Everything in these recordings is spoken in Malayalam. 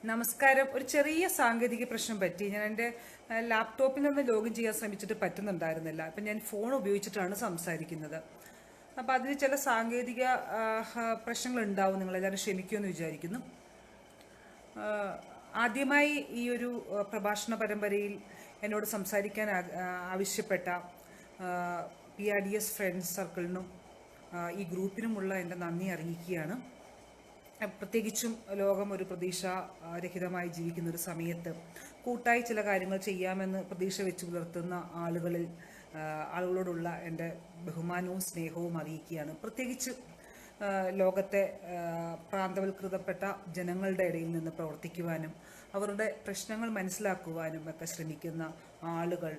നമസ്കാരം. ഒരു ചെറിയ സാങ്കേതിക പ്രശ്നം പറ്റി. ഞാൻ എൻ്റെ ലാപ്ടോപ്പിൽ നിന്ന് ലോഗിൻ ചെയ്യാൻ ശ്രമിച്ചിട്ട് പറ്റുന്നുണ്ടായിരുന്നില്ല. അപ്പം ഞാൻ ഫോൺ ഉപയോഗിച്ചിട്ടാണ് സംസാരിക്കുന്നത്. അപ്പം അതിന് ചില സാങ്കേതിക പ്രശ്നങ്ങൾ ഉണ്ടാവും. നിങ്ങളെല്ലാവരും ക്ഷമിക്കുമെന്ന് വിചാരിക്കുന്നു. ആദ്യമായി ഈ ഒരു പ്രഭാഷണ പരമ്പരയിൽ എന്നോട് സംസാരിക്കാൻ ആവശ്യപ്പെട്ട PRDS ഫ്രണ്ട്സ് സർക്കിളിനും ഈ ഗ്രൂപ്പിനുമുള്ള എൻ്റെ നന്ദി അറിയിക്കുകയാണ്. പ്രത്യേകിച്ചും ലോകം ഒരു പ്രതീക്ഷാരഹിതമായി ജീവിക്കുന്ന ഒരു സമയത്ത് കൂട്ടായി ചില കാര്യങ്ങൾ ചെയ്യാമെന്ന് പ്രതീക്ഷ വെച്ച് പുലർത്തുന്ന ആളുകളോടുള്ള എൻ്റെ ബഹുമാനവും സ്നേഹവും അറിയിക്കുകയാണ്. പ്രത്യേകിച്ച് ലോകത്തെ പ്രാന്തവൽകൃതപ്പെട്ട ജനങ്ങളുടെ ഇടയിൽ നിന്ന് പ്രവർത്തിക്കുവാനും അവരുടെ പ്രശ്നങ്ങൾ മനസ്സിലാക്കുവാനും ഒക്കെ ശ്രമിക്കുന്ന ആളുകൾ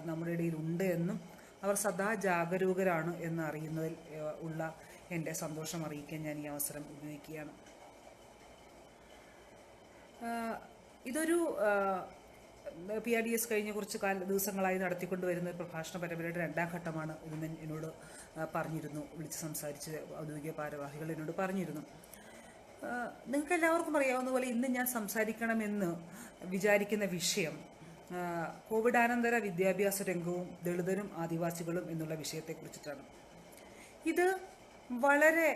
നമ്മുടെ ഇടയിലുണ്ട് എന്നും അവർ സദാ ജാഗരൂകരാണ് എന്ന് അറിയുന്നതിൽ ഉള്ള എൻ്റെ സന്തോഷം അറിയിക്കാൻ ഞാൻ ഈ അവസരം ഉപയോഗിക്കുകയാണ്. ഇതൊരു PRDS കഴിഞ്ഞ കുറച്ച് ദിവസങ്ങളായി നടത്തിക്കൊണ്ടുവരുന്ന ഒരു പ്രഭാഷണ പരമ്പരയുടെ രണ്ടാം ഘട്ടമാണ് ഇന്ന് എന്നോട് പറഞ്ഞിരുന്നു. വിളിച്ച് സംസാരിച്ച് ഔദ്യോഗിക ഭാരവാഹികൾ എന്നോട് പറഞ്ഞിരുന്നു. നിങ്ങൾക്ക് എല്ലാവർക്കും അറിയാവുന്ന പോലെ ഇന്ന് ഞാൻ സംസാരിക്കണമെന്ന് വിചാരിക്കുന്ന വിഷയം കോവിഡാനന്തര വിദ്യാഭ്യാസ രംഗവും ദളിതരും ആദിവാസികളും എന്നുള്ള വിഷയത്തെക്കുറിച്ചിട്ടാണ്. ഇത് വളരെ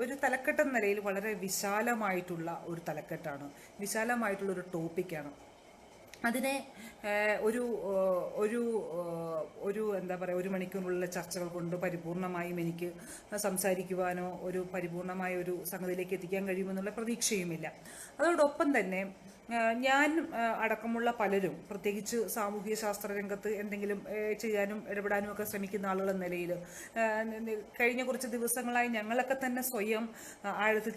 ഒരു തലക്കെട്ടെന്ന നിലയിൽ വളരെ വിശാലമായിട്ടുള്ള ഒരു തലക്കെട്ടാണ്, വിശാലമായിട്ടുള്ള ഒരു ടോപ്പിക്കാണ്. അതിനെ ഒരു ഒരു ഒരു എന്താ പറയുക, ഒരു മണിക്കൂറിനുള്ള ചർച്ചകൾ കൊണ്ട് പരിപൂർണമായും എനിക്ക് സംസാരിക്കുവാനോ ഒരു പരിപൂർണമായ ഒരു സംഗതിയിലേക്ക് എത്തിക്കാൻ കഴിയുമെന്നുള്ള പ്രതീക്ഷയുമില്ല. അതോടൊപ്പം തന്നെ ഞാൻ അടക്കമുള്ള പലരും, പ്രത്യേകിച്ച് സാമൂഹിക ശാസ്ത്ര രംഗത്ത് എന്തെങ്കിലും ചെയ്യാനും ഇടപെടാനും ഒക്കെ ശ്രമിക്കുന്ന ആളുകൾ എന്ന നിലയിൽ കഴിഞ്ഞ കുറച്ച് ദിവസങ്ങളായി ഞങ്ങളൊക്കെ തന്നെ സ്വയം ആഴത്തിൽ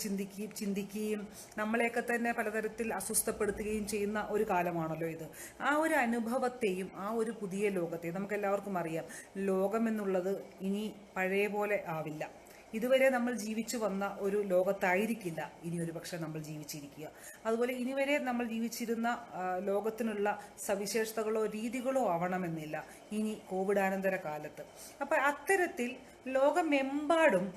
ചിന്തിക്കുകയും നമ്മളെയൊക്കെ തന്നെ പലതരത്തിൽ അസ്വസ്ഥപ്പെടുത്തുകയും ചെയ്യുന്ന ഒരു കാലമാണല്ലോ ഇത്. ആ ഒരു അനുഭവത്തെയും ആ ഒരു പുതിയ ലോകത്തെയും നമുക്കെല്ലാവർക്കും അറിയാം, ലോകമെന്നുള്ളത് ഇനി പഴയ പോലെ ആവില്ല. ഇതുവരെ നമ്മൾ ജീവിച്ചു വന്ന ഒരു ലോകത്തായിരിക്കില്ല ഇനി ഒരു പക്ഷെ നമ്മൾ ജീവിച്ചിരിക്കുക. അതുപോലെ ഇനിവരെ നമ്മൾ ജീവിച്ചിരുന്ന ലോകത്തിനുള്ള സവിശേഷതകളോ രീതികളോ ആവണമെന്നില്ല ഇനി കോവിഡാനന്തര കാലത്ത്. അപ്പം അത്തരത്തിൽ ലോകമെമ്പാടും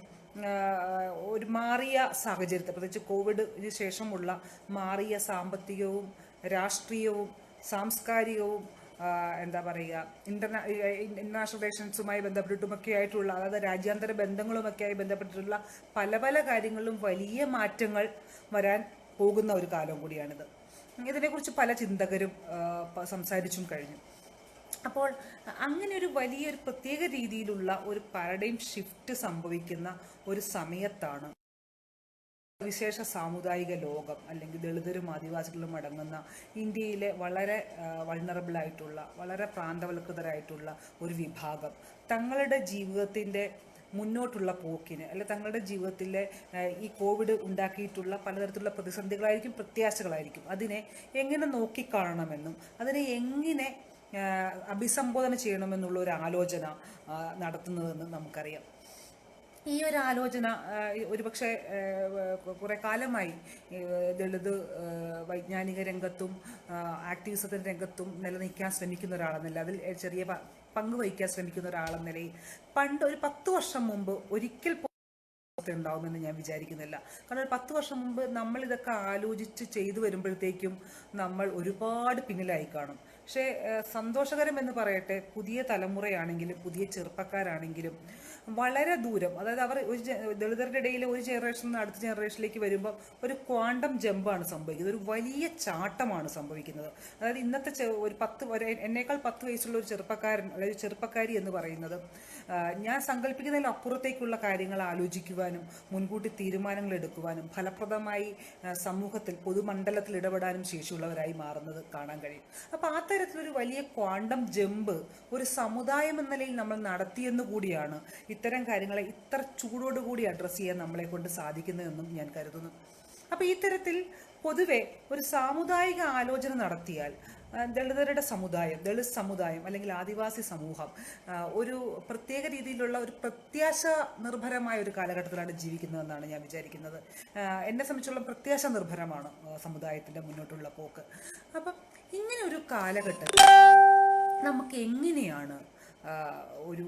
ഒരു മാറിയ സാഹചര്യത്തെ, പ്രത്യേകിച്ച് കോവിഡിന് ശേഷമുള്ള മാറിയ സാമ്പത്തികവും രാഷ്ട്രീയവും സാംസ്കാരികവും എന്താ പറയുക, ഇന്റർനാഷണൽ റിലേഷൻസുമായി ബന്ധപ്പെട്ടിട്ടുമൊക്കെ ആയിട്ടുള്ള, അതായത് രാജ്യാന്തര ബന്ധങ്ങളുമൊക്കെയായി ബന്ധപ്പെട്ടിട്ടുള്ള പല പല കാര്യങ്ങളിലും വലിയ മാറ്റങ്ങൾ വരാൻ പോകുന്ന ഒരു കാലം കൂടിയാണിത്. ഇതിനെക്കുറിച്ച് പല ചിന്തകരും സംസാരിച്ചും കഴിഞ്ഞു. അപ്പോൾ അങ്ങനെ ഒരു വലിയൊരു പ്രത്യേക രീതിയിലുള്ള ഒരു പാരഡൈം ഷിഫ്റ്റ് സംഭവിക്കുന്ന ഒരു സമയത്താണ് വിശേഷ സാമുദായിക ലോകം, അല്ലെങ്കിൽ ദളിതരും ആദിവാസികളും അടങ്ങുന്ന ഇന്ത്യയിലെ വളരെ വൾണറബിളായിട്ടുള്ള, വളരെ പ്രാന്തവൽകൃതരായിട്ടുള്ള ഒരു വിഭാഗം തങ്ങളുടെ ജീവിതത്തിൻ്റെ മുന്നോട്ടുള്ള പോക്കിന്, അല്ലെ തങ്ങളുടെ ജീവിതത്തിലെ ഈ കോവിഡ് ഉണ്ടാക്കിയിട്ടുള്ള പലതരത്തിലുള്ള പ്രതിസന്ധികളായിരിക്കും, പ്രത്യാശകളായിരിക്കും, അതിനെ എങ്ങനെ നോക്കിക്കാണണമെന്നും അതിനെ എങ്ങനെ അഭിസംബോധന ചെയ്യണമെന്നുള്ള ഒരു ആലോചന നടത്തുന്നതെന്ന് നമുക്കറിയാം. ഈ ഒരു ആലോചന ഒരുപക്ഷെ കുറേ കാലമായി ദളിത് വൈജ്ഞാനിക രംഗത്തും ആക്ടിവിസത്തിൻ്റെ രംഗത്തും നിലനിൽക്കാൻ ശ്രമിക്കുന്ന ഒരാളെന്നല്ല, അതിൽ ചെറിയ പങ്ക് വഹിക്കാൻ ശ്രമിക്കുന്ന ഒരാളെന്ന നിലയിൽ പണ്ട് ഒരു 10 വർഷം മുമ്പ് ഒരിക്കൽ ഉണ്ടാവുമെന്ന് ഞാൻ വിചാരിക്കുന്നില്ല. കാരണം ഒരു 10 വർഷം മുമ്പ് നമ്മൾ ഇതൊക്കെ ആലോചിച്ച് ചെയ്തു വരുമ്പോഴത്തേക്കും നമ്മൾ ഒരുപാട് പിന്നിലായി കാണും. പക്ഷേ സന്തോഷകരം എന്ന് പറയട്ടെ, പുതിയ തലമുറയാണെങ്കിലും പുതിയ ചെറുപ്പക്കാരാണെങ്കിലും വളരെ ദൂരം, അതായത് അവർ ഒരു ദളിതരുടെ ഇടയിൽ ഒരു ജനറേഷനിൽ നിന്ന് അടുത്ത ജനറേഷനിലേക്ക് വരുമ്പോൾ ഒരു ക്വാണ്ടം ജമ്പാണ് സംഭവിക്കുന്നത്, ഒരു വലിയ ചാട്ടമാണ് സംഭവിക്കുന്നത്. അതായത് ഇന്നത്തെ എന്നേക്കാൾ 10 വയസ്സുള്ള ഒരു ചെറുപ്പക്കാരൻ അല്ലെങ്കിൽ ചെറുപ്പക്കാരി എന്ന് പറയുന്നത് ഞാൻ സങ്കല്പിക്കുന്നതിൽ അപ്പുറത്തേക്കുള്ള കാര്യങ്ങൾ ആലോചിക്കുവാനും മുൻകൂട്ടി തീരുമാനങ്ങൾ എടുക്കുവാനും ഫലപ്രദമായി സമൂഹത്തിൽ പൊതുമണ്ഡലത്തിൽ ഇടപെടാനും ശേഷിയുള്ളവരായി മാറുന്നത് കാണാൻ കഴിയും. അപ്പോൾ ആ തരത്തിലൊരു വലിയ ക്വാണ്ടം ജമ്പ് ഒരു സമുദായം എന്ന നിലയിൽ നമ്മൾ നടത്തിയെന്നു കൂടിയാണ് ഇത്തരം കാര്യങ്ങളെ ഇത്ര ചൂടോടുകൂടി അഡ്രസ്സ് ചെയ്യാൻ നമ്മളെ കൊണ്ട് സാധിക്കുന്നതെന്നും ഞാൻ കരുതുന്നു. അപ്പോൾ ഈ തരത്തിൽ പൊതുവെ ഒരു സാമുദായിക ആലോചന നടത്തിയാൽ ദളിതരുടെ സമുദായം, ദളിത് സമുദായം അല്ലെങ്കിൽ ആദിവാസി സമൂഹം ഒരു പ്രത്യേക രീതിയിലുള്ള ഒരു പ്രത്യാശ നിർഭരമായ ഒരു കാലഘട്ടത്തിലാണ് ജീവിക്കുന്നതെന്നാണ് ഞാൻ വിചാരിക്കുന്നത്. എന്നെ സംബന്ധിച്ചുള്ള പ്രത്യാശ നിർഭരമാണ് സമുദായത്തിൻ്റെ മുന്നോട്ടുള്ള പോക്ക്. അപ്പം ഇങ്ങനെ ഒരു കാലഘട്ടത്തിൽ നമുക്ക് എങ്ങനെയാണ് ഒരു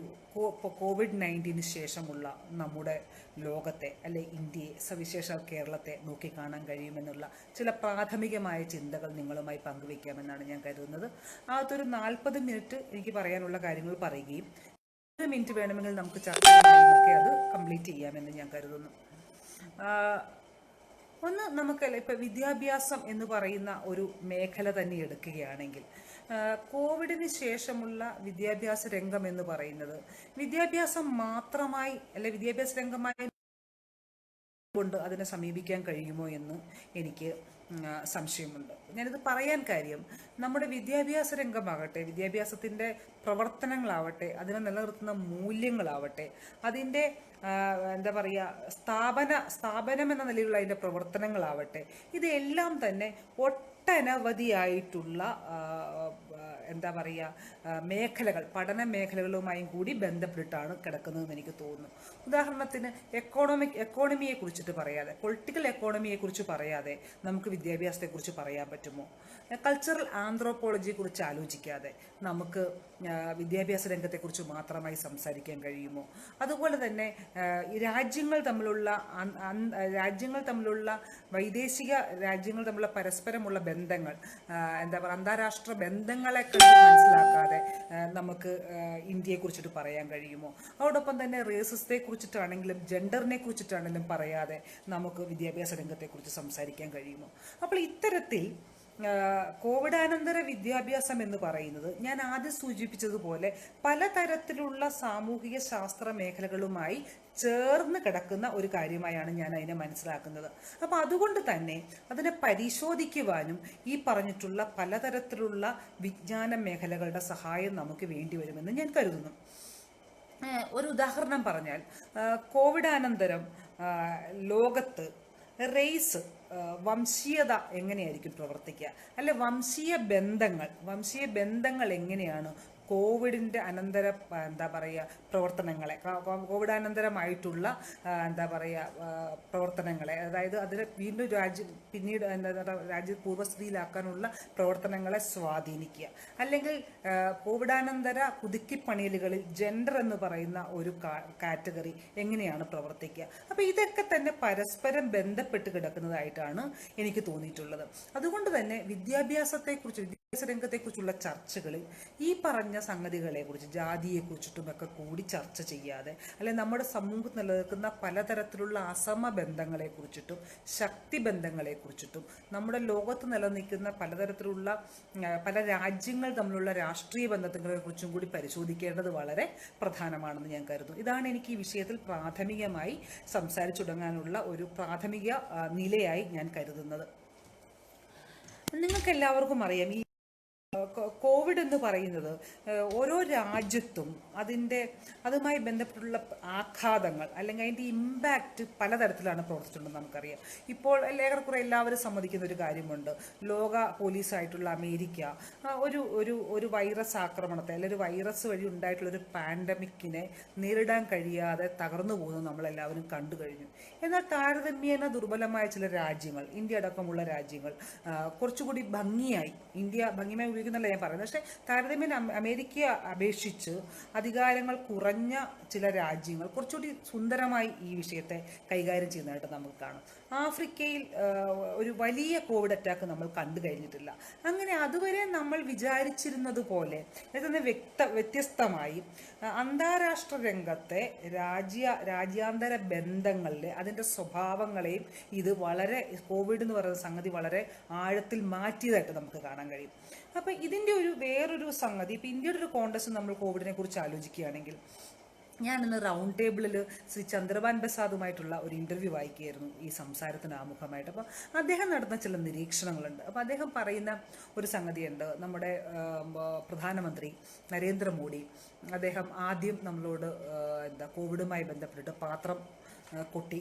കോവിഡ്-19 ശേഷമുള്ള നമ്മുടെ ലോകത്തെ അല്ലെ ഇന്ത്യയെ, സവിശേഷ കേരളത്തെ നോക്കിക്കാണാൻ കഴിയുമെന്നുള്ള ചില പ്രാഥമികമായ ചിന്തകൾ നിങ്ങളുമായി പങ്കുവയ്ക്കാമെന്നാണ് ഞാൻ കരുതുന്നത്. അതൊരു 40 മിനിറ്റ് എനിക്ക് പറയാനുള്ള കാര്യങ്ങൾ പറയുകയും 1 മിനിറ്റ് വേണമെങ്കിൽ നമുക്ക് ചർച്ച ചെയ്യുന്നതൊക്കെ അത് കംപ്ലീറ്റ് ചെയ്യാമെന്ന് ഞാൻ കരുതുന്നു. ഒന്ന് നമുക്ക് ഇപ്പം വിദ്യാഭ്യാസം എന്ന് പറയുന്ന ഒരു മേഖല തന്നെ എടുക്കുകയാണെങ്കിൽ, കോവിഡിന് ശേഷമുള്ള വിദ്യാഭ്യാസ രംഗം എന്ന് പറയുന്നത് വിദ്യാഭ്യാസം മാത്രമായി വിദ്യാഭ്യാസ രംഗമായി കൊണ്ട് അതിനെ സമീപിക്കാൻ കഴിയുമോ എന്ന് എനിക്ക് സംശയമുണ്ട്. ഞാനിത് പറയാൻ കാര്യം, നമ്മുടെ വിദ്യാഭ്യാസ രംഗമാകട്ടെ, വിദ്യാഭ്യാസത്തിൻ്റെ പ്രവർത്തനങ്ങളാവട്ടെ, അതിനെ നിലനിർത്തുന്ന മൂല്യങ്ങളാവട്ടെ, അതിൻ്റെ എന്താ പറയുക, സ്ഥാപനം എന്ന നിലയിലുള്ള അതിൻ്റെ പ്രവർത്തനങ്ങളാവട്ടെ, ഇതെല്ലാം തന്നെ ഒട്ടനവധിയായിട്ടുള്ള എന്താ പറയുക മേഖലകൾ, പഠന മേഖലകളുമായും കൂടി ബന്ധപ്പെട്ടിട്ടാണ് കിടക്കുന്നതെന്ന് എനിക്ക് തോന്നുന്നു. ഉദാഹരണത്തിന് എക്കോണമിയെ കുറിച്ചിട്ട് പറയാതെ, പൊളിറ്റിക്കൽ എക്കോണമിയെ കുറിച്ച് പറയാതെ നമുക്ക് വിദ്യാഭ്യാസത്തെക്കുറിച്ച് പറയാൻ പറ്റുമോ? കൾച്ചറൽ ആന്ത്രോപോളജിയെ കുറിച്ച് ആലോചിക്കാതെ നമുക്ക് വിദ്യാഭ്യാസ രംഗത്തെക്കുറിച്ച് മാത്രമായി സംസാരിക്കാൻ കഴിയുമോ? അതുപോലെ തന്നെ രാജ്യങ്ങൾ തമ്മിലുള്ള വൈദേശിക രാജ്യങ്ങൾ തമ്മിലുള്ള പരസ്പരമുള്ള ബന്ധങ്ങൾ, എന്താ പറയുക, അന്താരാഷ്ട്ര ബന്ധങ്ങളെ മനസ്സിലാക്കാതെ നമുക്ക് ഇന്ത്യയെ കുറിച്ചിട്ട് പറയാൻ കഴിയുമോ? അതോടൊപ്പം തന്നെ റേസത്തെ കുറിച്ചിട്ടാണെങ്കിലും ജെൻഡറിനെ കുറിച്ചിട്ടാണെങ്കിലും പറയാതെ നമുക്ക് വിദ്യാഭ്യാസ രംഗത്തെക്കുറിച്ച് സംസാരിക്കാൻ കഴിയുമോ? അപ്പോൾ ഇത്തരത്തിൽ കോവിഡാനന്തര വിദ്യാഭ്യാസം എന്ന് പറയുന്നത് ഞാൻ ആദ്യം സൂചിപ്പിച്ചതുപോലെ പലതരത്തിലുള്ള സാമൂഹിക ശാസ്ത്ര മേഖലകളുമായി ചേർന്ന് കിടക്കുന്ന ഒരു കാര്യമായാണ് ഞാൻ അതിനെ മനസ്സിലാക്കുന്നത്. അപ്പോൾ അതുകൊണ്ട് തന്നെ അതിനെ പരിശോധിക്കുവാനും ഈ പറഞ്ഞിട്ടുള്ള പലതരത്തിലുള്ള വിജ്ഞാന മേഖലകളുടെ സഹായം നമുക്ക് വേണ്ടി വരുമെന്ന് ഞാൻ കരുതുന്നു. ഒരു ഉദാഹരണം പറഞ്ഞാൽ, കോവിഡാനന്തരം ലോകത്ത് റേസ്, വംശീയത എങ്ങനെയായിരിക്കും പ്രവർത്തിക്കുക, അല്ലെ വംശീയ ബന്ധങ്ങൾ എങ്ങനെയാണ് കോവിഡിൻ്റെ അനന്തര എന്താ പറയുക പ്രവർത്തനങ്ങളെ, കോവിഡാനന്തരമായിട്ടുള്ള എന്താ പറയുക പ്രവർത്തനങ്ങളെ, അതായത് അതിനെ വീണ്ടും പിന്നീട് രാജ്യ പൂർവ്വസ്ഥിതിയിലാക്കാനുള്ള പ്രവർത്തനങ്ങളെ സ്വാധീനിക്കുക, അല്ലെങ്കിൽ കോവിഡാനന്തര പുതുക്കിപ്പണിയലുകളിൽ ജെൻഡർ എന്ന് പറയുന്ന ഒരു കാറ്റഗറി എങ്ങനെയാണ് പ്രവർത്തിക്കുക. അപ്പോൾ ഇതൊക്കെ തന്നെ പരസ്പരം ബന്ധപ്പെട്ട് കിടക്കുന്നതായിട്ടാണ് എനിക്ക് തോന്നിയിട്ടുള്ളത്. അതുകൊണ്ട് തന്നെ വിദ്യാഭ്യാസ രംഗത്തെക്കുറിച്ചുള്ള ചർച്ചകളിൽ ഈ പറഞ്ഞ സംഗതികളെക്കുറിച്ച്, ജാതിയെക്കുറിച്ചിട്ടുമൊക്കെ കൂടി ചർച്ച ചെയ്യാതെ, അല്ലെങ്കിൽ നമ്മുടെ സമൂഹത്തിൽ നിലനിൽക്കുന്ന പലതരത്തിലുള്ള അസമ ബന്ധങ്ങളെക്കുറിച്ചിട്ടും ശക്തി ബന്ധങ്ങളെക്കുറിച്ചിട്ടും നമ്മുടെ ലോകത്ത് നിലനിൽക്കുന്ന പലതരത്തിലുള്ള പല രാജ്യങ്ങൾ തമ്മിലുള്ള രാഷ്ട്രീയ ബന്ധങ്ങളെക്കുറിച്ചും കൂടി പരിശോധിക്കേണ്ടത് വളരെ പ്രധാനമാണെന്ന് ഞാൻ കരുതുന്നു. ഇതാണ് എനിക്ക് ഈ വിഷയത്തിൽ പ്രാഥമികമായി സംസാരിച്ചു തുടങ്ങാനുള്ള ഒരു പ്രാഥമിക നിലയായി ഞാൻ കരുതുന്നത്. നിങ്ങൾക്ക് എല്ലാവർക്കും അറിയാം, ഈ കോവിഡ് എന്ന് പറയുന്നത് ഓരോ രാജ്യത്തും അതുമായി ബന്ധപ്പെട്ടുള്ള ആഘാതങ്ങൾ, അല്ലെങ്കിൽ അതിൻ്റെ ഇമ്പാക്റ്റ് പലതരത്തിലാണ് പ്രവർത്തിച്ചിട്ടുണ്ടെന്ന് നമുക്കറിയാം. ഇപ്പോൾ ഏറെക്കുറെ എല്ലാവരും സമ്മതിക്കുന്ന ഒരു കാര്യമുണ്ട്, ലോക പോലീസായിട്ടുള്ള അമേരിക്ക ഒരു വൈറസ് ആക്രമണത്തെ, അല്ലെങ്കിൽ ഒരു വൈറസ് വഴി ഉണ്ടായിട്ടുള്ളൊരു പാൻഡമിക്കിനെ നേരിടാൻ കഴിയാതെ തകർന്നു പോകുന്നത് നമ്മളെല്ലാവരും കണ്ടു കഴിഞ്ഞു. എന്നാൽ താരതമ്യേന ദുർബലമായ ചില രാജ്യങ്ങൾ, ഇന്ത്യ അടക്കമുള്ള രാജ്യങ്ങൾ കുറച്ചുകൂടി ഭംഗിയായി, ഇന്ത്യ ഭംഗിയായി ഉപയോഗിക്കുന്നല്ല ഞാൻ പറയുന്നത്, പക്ഷേ താരതമ്യേന അമേരിക്കയെ അപേക്ഷിച്ച് അധികാരങ്ങൾ കുറഞ്ഞ ചില രാജ്യങ്ങൾ കുറച്ചുകൂടി സുന്ദരമായി ഈ വിഷയത്തെ കൈകാര്യം ചെയ്യുന്നതായിട്ട് നമുക്ക് കാണാം. ആഫ്രിക്കയിൽ ഒരു വലിയ കോവിഡ് അറ്റാക്ക് നമ്മൾ കണ്ടു കഴിഞ്ഞിട്ടില്ല. അങ്ങനെ അതുവരെ നമ്മൾ വിചാരിച്ചിരുന്നത് പോലെ വ്യത്യസ്തമായി അന്താരാഷ്ട്ര രംഗത്തെ രാജ്യാന്തര ബന്ധങ്ങളിലെ അതിൻ്റെ സ്വഭാവങ്ങളെയും ഇത് വളരെ, കോവിഡ് എന്ന് പറയുന്ന സംഗതി വളരെ ആഴത്തിൽ മാറ്റിയതായിട്ട് നമുക്ക് കാണാൻ കഴിയും. അപ്പം ഇതിൻ്റെ വേറൊരു സംഗതി, ഇപ്പം ഇന്ത്യയുടെ ഒരു കോണ്ടസ്റ്റ് നമ്മൾ കോവിഡിനെ കുറിച്ച് ആലോചിക്കുകയാണെങ്കിൽ, ഞാനിന്ന് റൗണ്ട് ടേബിളിൽ ശ്രീ ചന്ദ്രഭാൻ പ്രസാദുമായിട്ടുള്ള ഒരു ഇൻ്റർവ്യൂ വായിക്കുകയായിരുന്നു ഈ സംസാരത്തിന് ആമുഖമായിട്ട്. അപ്പോൾ അദ്ദേഹം നടത്തുന്ന ചില നിരീക്ഷണങ്ങളുണ്ട്. അപ്പോൾ അദ്ദേഹം പറയുന്ന ഒരു സംഗതിയുണ്ട്, നമ്മുടെ പ്രധാനമന്ത്രി നരേന്ദ്രമോദി അദ്ദേഹം ആദ്യം നമ്മളോട് കോവിഡുമായി ബന്ധപ്പെട്ടിട്ട് പാത്രം കൊട്ടി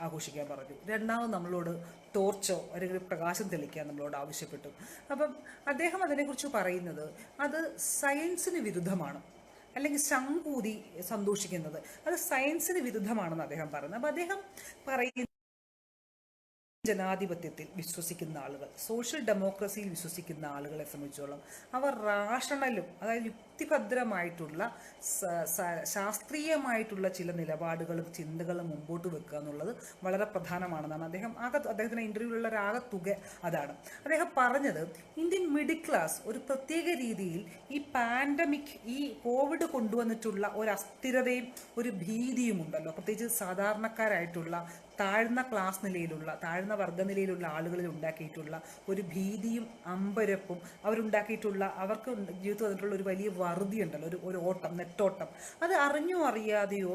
ആഘോഷിക്കാൻ പറഞ്ഞു. രണ്ടാമത് നമ്മളോട് ടോർച്ചോ അല്ലെങ്കിൽ പ്രകാശം തെളിക്കാൻ നമ്മളോട് ആവശ്യപ്പെട്ടു. അപ്പം അദ്ദേഹം അതിനെക്കുറിച്ച് പറയുന്നത് അത് സയൻസിന് വിരുദ്ധമാണ്, അല്ലെങ്കിൽ ശങ്കൂതി സന്തോഷിക്കുന്നത് അത് സയൻസിന് വിരുദ്ധമാണെന്ന് അദ്ദേഹം പറയുന്നത്. അപ്പം അദ്ദേഹം പറയുന്നത് ജനാധിപത്യത്തിൽ വിശ്വസിക്കുന്ന ആളുകൾ, സോഷ്യൽ ഡെമോക്രസിയിൽ വിശ്വസിക്കുന്ന ആളുകളെ സംബന്ധിച്ചോളം അവർ റാഷണലും, അതായത് യുക്തിഭദ്രമായിട്ടുള്ള ശാസ്ത്രീയമായിട്ടുള്ള ചില നിലപാടുകളും ചിന്തകളും മുമ്പോട്ട് വെക്കുക എന്നുള്ളത് വളരെ പ്രധാനമാണെന്നാണ് അദ്ദേഹത്തിൻ്റെ ഇൻ്റർവ്യൂവിലുള്ള ഒരു തുക അതാണ്. അദ്ദേഹം പറഞ്ഞത് ഇന്ത്യൻ മിഡിൽ ക്ലാസ് ഒരു പ്രത്യേക രീതിയിൽ ഈ പാൻഡമിക്, ഈ കോവിഡ് കൊണ്ടുവന്നിട്ടുള്ള ഒരു അസ്ഥിരതയും ഒരു ഭീതിയും ഉണ്ടല്ലോ, പ്രത്യേകിച്ച് സാധാരണക്കാരായിട്ടുള്ള താഴ്ന്ന ക്ലാസ് നിലയിലുള്ള, താഴ്ന്ന വർഗ്ഗനിലയിലുള്ള ആളുകളിൽ ഉണ്ടാക്കിയിട്ടുള്ള ഒരു ഭീതിയും അമ്പരപ്പും അവരുണ്ടാക്കിയിട്ടുള്ള, അവർക്ക് ജീവിതത്തിൽ വന്നിട്ടുള്ള ഒരു വലിയ വറുതി ഉണ്ടല്ലോ, ഒരു ഓട്ടം, നെട്ടോട്ടം, അത് അറിഞ്ഞോ അറിയാതെയോ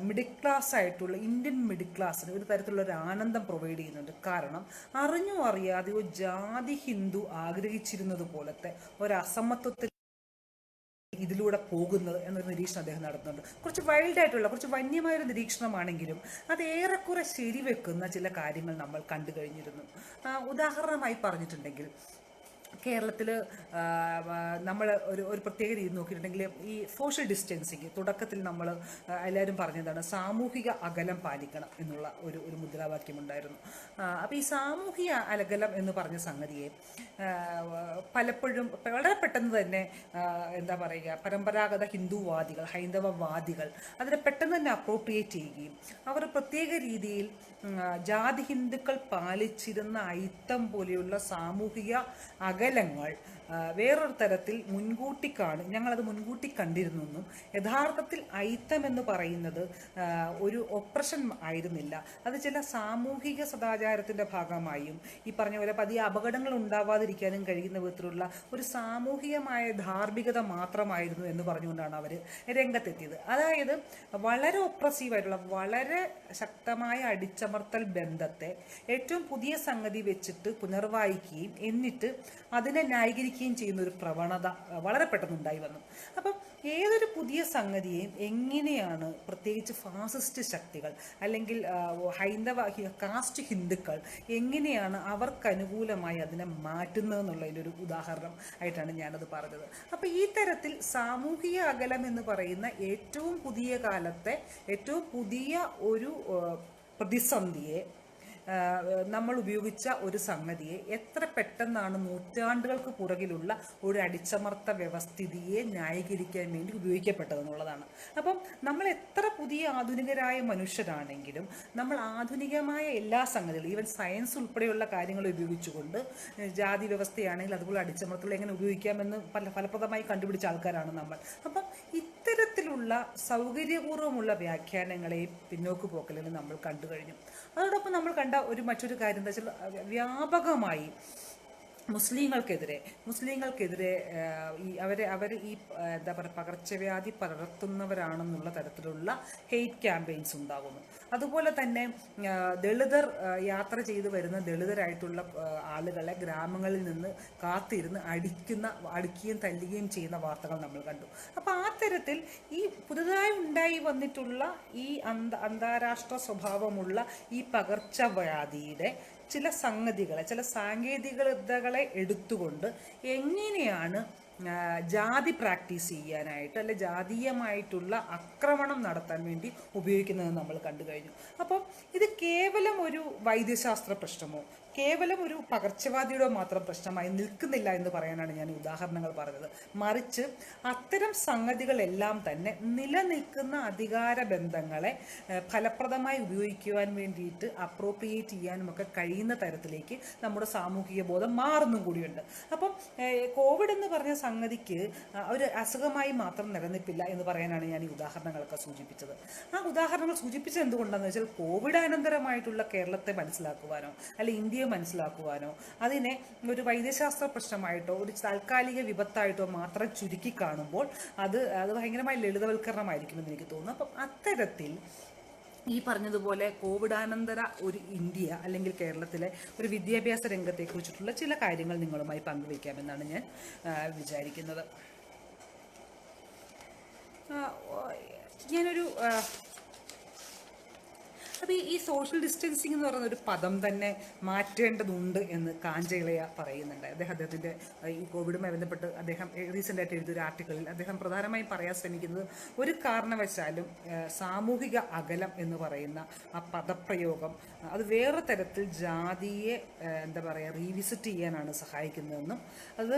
മിഡിൽ ക്ലാസ് ആയിട്ടുള്ള ഇന്ത്യൻ മിഡിൽ ക്ലാസ്സിന് ഒരു തരത്തിലുള്ള ഒരു ആനന്ദം പ്രൊവൈഡ് ചെയ്യുന്നുണ്ട്. കാരണം അറിഞ്ഞോ അറിയാതെയോ ജാതി ഹിന്ദു ആഗ്രഹിച്ചിരുന്നത് പോലത്തെ ഒരു അസമത്വത്തിൽ ഇതിലൂടെ പോകുന്നത് എന്നൊരു നിരീക്ഷണം അദ്ദേഹം നടത്തുന്നുണ്ട്. കുറച്ച് വൈൽഡായിട്ടുള്ള, കുറച്ച് വന്യമായൊരു നിരീക്ഷണമാണെങ്കിലും അത് ഏറെക്കുറെ ശരിവെക്കുന്ന ചില കാര്യങ്ങൾ നമ്മൾ കണ്ടു കഴിഞ്ഞിരുന്നു. ഉദാഹരണമായി പറഞ്ഞിട്ടുണ്ടെങ്കിൽ കേരളത്തിൽ നമ്മൾ ഒരു പ്രത്യേക രീതി നോക്കിയിട്ടുണ്ടെങ്കിൽ ഈ സോഷ്യൽ ഡിസ്റ്റൻസിങ് തുടക്കത്തിൽ നമ്മൾ എല്ലാവരും പറഞ്ഞതാണ് സാമൂഹിക അകലം പാലിക്കണം എന്നുള്ള ഒരു മുദ്രാവാക്യമുണ്ടായിരുന്നു. അപ്പോൾ ഈ സാമൂഹിക അകലം എന്ന് പറഞ്ഞ സംഗതിയെ പലപ്പോഴും വളരെ പെട്ടെന്ന് തന്നെ എന്താ പറയുക, പരമ്പരാഗത ഹിന്ദുവാദികൾ, ഹൈന്ദവവാദികൾ അതിനെ പെട്ടെന്ന് തന്നെ അപ്രോപ്രിയേറ്റ് ചെയ്യുകയും അവർ പ്രത്യേക രീതിയിൽ ജാതി ഹിന്ദുക്കൾ പാലിച്ചിരുന്ന അയിത്തം പോലെയുള്ള സാമൂഹിക അകലങ്ങൾ വേറൊരു തരത്തിൽ ഞങ്ങളത് മുൻകൂട്ടി കണ്ടിരുന്നെന്നും യഥാർത്ഥത്തിൽ അയിത്തം എന്ന് പറയുന്നത് ഒരു ഒപ്രഷൻ ആയിരുന്നില്ല, അത് ചില സാമൂഹിക സദാചാരത്തിൻ്റെ ഭാഗമായും ഈ പറഞ്ഞ പോലെ പതിയെ അപകടങ്ങൾ ഉണ്ടാവാതിരിക്കാനും കഴിയുന്ന വിധത്തിലുള്ള ഒരു സാമൂഹികമായ ധാർമ്മികത മാത്രമായിരുന്നു എന്ന് പറഞ്ഞുകൊണ്ടാണ് അവർ രംഗത്തെത്തിയത്. അതായത് വളരെ ഒപ്രസീവായിട്ടുള്ള, വളരെ ശക്തമായ അടിച്ചമർത്തൽ ബന്ധത്തെ ഏറ്റവും പുതിയ സംഗതി വെച്ചിട്ട് പുനർവായിക്കുകയും എന്നിട്ട് അതിനെ ന്യായീകരിക്കുകയും ചെയ്യുന്ന ഒരു പ്രവണത വളരെ പെട്ടെന്നുണ്ടായി വന്നു. അപ്പം ഏതൊരു പുതിയ സംഗതിയെയും എങ്ങനെയാണ് പ്രത്യേകിച്ച് ഫാസിസ്റ്റ് ശക്തികൾ അല്ലെങ്കിൽ ഹൈന്ദവ കാസ്റ്റ് ഹിന്ദുക്കൾ എങ്ങനെയാണ് അവർക്കനുകൂലമായി അതിനെ മാറ്റുന്നതെന്നുള്ളതിൻ്റെ ഒരു ഉദാഹരണം ആയിട്ടാണ് ഞാനത് പറഞ്ഞത്. അപ്പം ഈ തരത്തിൽ സാമൂഹിക അകലം എന്ന് പറയുന്ന ഏറ്റവും പുതിയ കാലത്തെ ഏറ്റവും പുതിയ ഒരു പ്രതിസന്ധിയെ നമ്മൾ ഉപയോഗിച്ച ഒരു സംഗതിയെ എത്ര പെട്ടെന്നാണ് നൂറ്റാണ്ടുകൾക്ക് പുറകിലുള്ള ഒരു അടിച്ചമർത്ത വ്യവസ്ഥിതിയെ ന്യായീകരിക്കാൻ വേണ്ടി ഉപയോഗിക്കപ്പെട്ടതെന്നുള്ളതാണ്. അപ്പം നമ്മൾ എത്ര പുതിയ ആധുനികരായ മനുഷ്യരാണെങ്കിലും നമ്മൾ ആധുനികമായ എല്ലാ സംഗതികളും, ഈവൻ സയൻസ് ഉൾപ്പെടെയുള്ള കാര്യങ്ങൾ ഉപയോഗിച്ചുകൊണ്ട് ജാതി വ്യവസ്ഥയാണെങ്കിൽ അതുപോലെ അടിച്ചമർത്തൽ എങ്ങനെ ഉപയോഗിക്കാമെന്ന് ഫലപ്രദമായി കണ്ടുപിടിച്ച ആൾക്കാരാണ് നമ്മൾ. അപ്പം ഇത്തരത്തിലുള്ള സൗകര്യപൂർവ്വമുള്ള വ്യാഖ്യാനങ്ങളെയും പിന്നോക്ക് പോക്കലിനെ നമ്മൾ കണ്ടു കഴിഞ്ഞു. അതോടൊപ്പം നമ്മൾ കണ്ട മറ്റൊരു കാര്യം എന്താ വെച്ചാൽ വ്യാപകമായി മുസ്ലിങ്ങൾക്കെതിരെ അവർ ഈ എന്താ പറയുക പകർച്ചവ്യാധി പടർത്തുന്നവരാണെന്നുള്ള തരത്തിലുള്ള ഹെയ്റ്റ് ക്യാമ്പയിൻസ് ഉണ്ടാകുന്നു. അതുപോലെ തന്നെ ദളിതർ യാത്ര ചെയ്തു വരുന്ന ദളിതരായിട്ടുള്ള ആളുകളെ ഗ്രാമങ്ങളിൽ നിന്ന് കാത്തിരുന്ന് അടിക്കുകയും തല്ലുകയും ചെയ്യുന്ന വാർത്തകൾ നമ്മൾ കണ്ടു. അപ്പോൾ ആ തരത്തിൽ ഈ പുതുതായി ഉണ്ടായി വന്നിട്ടുള്ള ഈ അന്താരാഷ്ട്ര സ്വഭാവമുള്ള ഈ പകർച്ചവ്യാധിയുടെ ചില സംഗതികളെ, ചില സാങ്കേതികതകളെ എടുത്തുകൊണ്ട് എങ്ങനെയാണ് ജാതി പ്രാക്ടീസ് ചെയ്യാനായിട്ട് അല്ലെ ജാതീയമായിട്ടുള്ള ആക്രമണം നടത്താൻ വേണ്ടി ഉപയോഗിക്കുന്നത് നമ്മൾ കണ്ടു കഴിഞ്ഞു. അപ്പം ഇത് കേവലം ഒരു വൈദ്യശാസ്ത്ര പ്രശ്നമോ കേവലം ഒരു പകർച്ചവാദിയുടെ മാത്രം പ്രശ്നമായി നിൽക്കുന്നില്ല എന്ന് പറയാനാണ് ഞാൻ ഉദാഹരണങ്ങൾ പറഞ്ഞത്. മറിച്ച് അത്തരം സംഗതികളെല്ലാം തന്നെ നിലനിൽക്കുന്ന അധികാര ബന്ധങ്ങളെ ഫലപ്രദമായി ഉപയോഗിക്കുവാൻ വേണ്ടിയിട്ട് അപ്രോപ്രിയേറ്റ് ചെയ്യാനുമൊക്കെ കഴിയുന്ന തരത്തിലേക്ക് നമ്മുടെ സാമൂഹിക ബോധം മാറുന്നും കൂടിയുണ്ട്. അപ്പം കോവിഡ് എന്ന് പറഞ്ഞ സംഗതിക്ക് ഒരു അസുഖമായി മാത്രം നിലനിൽപ്പില്ല എന്ന് പറയാനാണ് ഞാൻ ഈ ഉദാഹരണങ്ങളൊക്കെ സൂചിപ്പിച്ചത്. ആ ഉദാഹരണങ്ങൾ സൂചിപ്പിച്ചത് എന്തുകൊണ്ടാണെന്ന് വെച്ചാൽ കോവിഡ് അനന്തരമായിട്ടുള്ള കേരളത്തെ മനസ്സിലാക്കുവാനോ അല്ലെ ഇന്ത്യയെ മനസ്സിലാക്കുവാനോ അതിനെ ഒരു വൈദ്യശാസ്ത്ര പ്രശ്നമായിട്ടോ ഒരു താൽക്കാലിക വിപത്തായിട്ടോ മാത്രം ചുരുക്കി കാണുമ്പോൾ അത് ഭയങ്കരമായി ലളിതവൽക്കരണമായിരിക്കുമെന്ന് എനിക്ക് തോന്നുന്നു. അപ്പം അത്തരത്തിൽ ഈ പറഞ്ഞതുപോലെ കോവിഡാനന്തര ഒരു ഇന്ത്യ അല്ലെങ്കിൽ കേരളത്തിലെ ഒരു വിദ്യാഭ്യാസ രംഗത്തെക്കുറിച്ചിട്ടുള്ള ചില കാര്യങ്ങൾ നിങ്ങളുമായി പങ്കുവയ്ക്കാമെന്നാണ് ഞാൻ വിചാരിക്കുന്നത്. ഞാനൊരു അപ്പോൾ ഈ സോഷ്യൽ ഡിസ്റ്റൻസിങ് എന്ന് പറയുന്ന ഒരു പദം തന്നെ മാറ്റേണ്ടതുണ്ട് എന്ന് കാഞ്ചയിളയ പറയുന്നുണ്ട്. അദ്ദേഹത്തിൻ്റെ ഈ കോവിഡുമായി ബന്ധപ്പെട്ട് അദ്ദേഹം റീസെൻ്റായിട്ട് എഴുതിയൊരു ആർട്ടിക്കിളിൽ അദ്ദേഹം പ്രധാനമായും പറയാൻ ശ്രമിക്കുന്നത് ഒരു കാരണവശാലും സാമൂഹിക അകലം എന്ന് പറയുന്ന ആ പദപ്രയോഗം അത് വേറെ തരത്തിൽ ജാതിയെ എന്താ പറയുക റീവിസിറ്റ് ചെയ്യാനാണ് സഹായിക്കുന്നതെന്നും അത്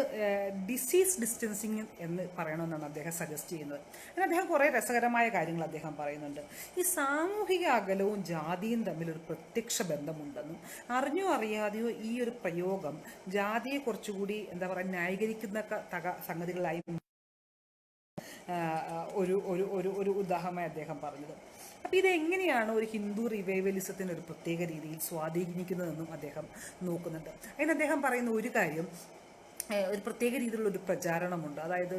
ഡിസീസ് ഡിസ്റ്റൻസിങ് എന്ന് പറയണമെന്നാണ് അദ്ദേഹം സജസ്റ്റ് ചെയ്യുന്നത്. അങ്ങനെ അദ്ദേഹം കുറേ രസകരമായ കാര്യങ്ങൾ അദ്ദേഹം പറയുന്നുണ്ട്. ഈ സാമൂഹിക അകലവും ജാതിയും തമ്മിലൊരു പ്രത്യക്ഷ ബന്ധമുണ്ടെന്നും അറിഞ്ഞോ അറിയാതെയോ ഈ ഒരു പ്രയോഗം ജാതിയെ കുറച്ചുകൂടി എന്താ പറയുക ന്യായീകരിക്കുന്ന സംഗതികളായി ഒരു ഒരു ഒരു ഒരു ഉദാഹരണമായി അദ്ദേഹം പറഞ്ഞത്. അപ്പം ഇതെങ്ങനെയാണ് ഒരു ഹിന്ദു റിവൈവലിസത്തിന് ഒരു പ്രത്യേക രീതിയിൽ സ്വാധീനിക്കുന്നതെന്നും അദ്ദേഹം നോക്കുന്നുണ്ട്. അതിന് അദ്ദേഹം പറയുന്ന ഒരു കാര്യം ഒരു പ്രത്യേക രീതിയിലുള്ള ഒരു പ്രചാരണമുണ്ട്. അതായത്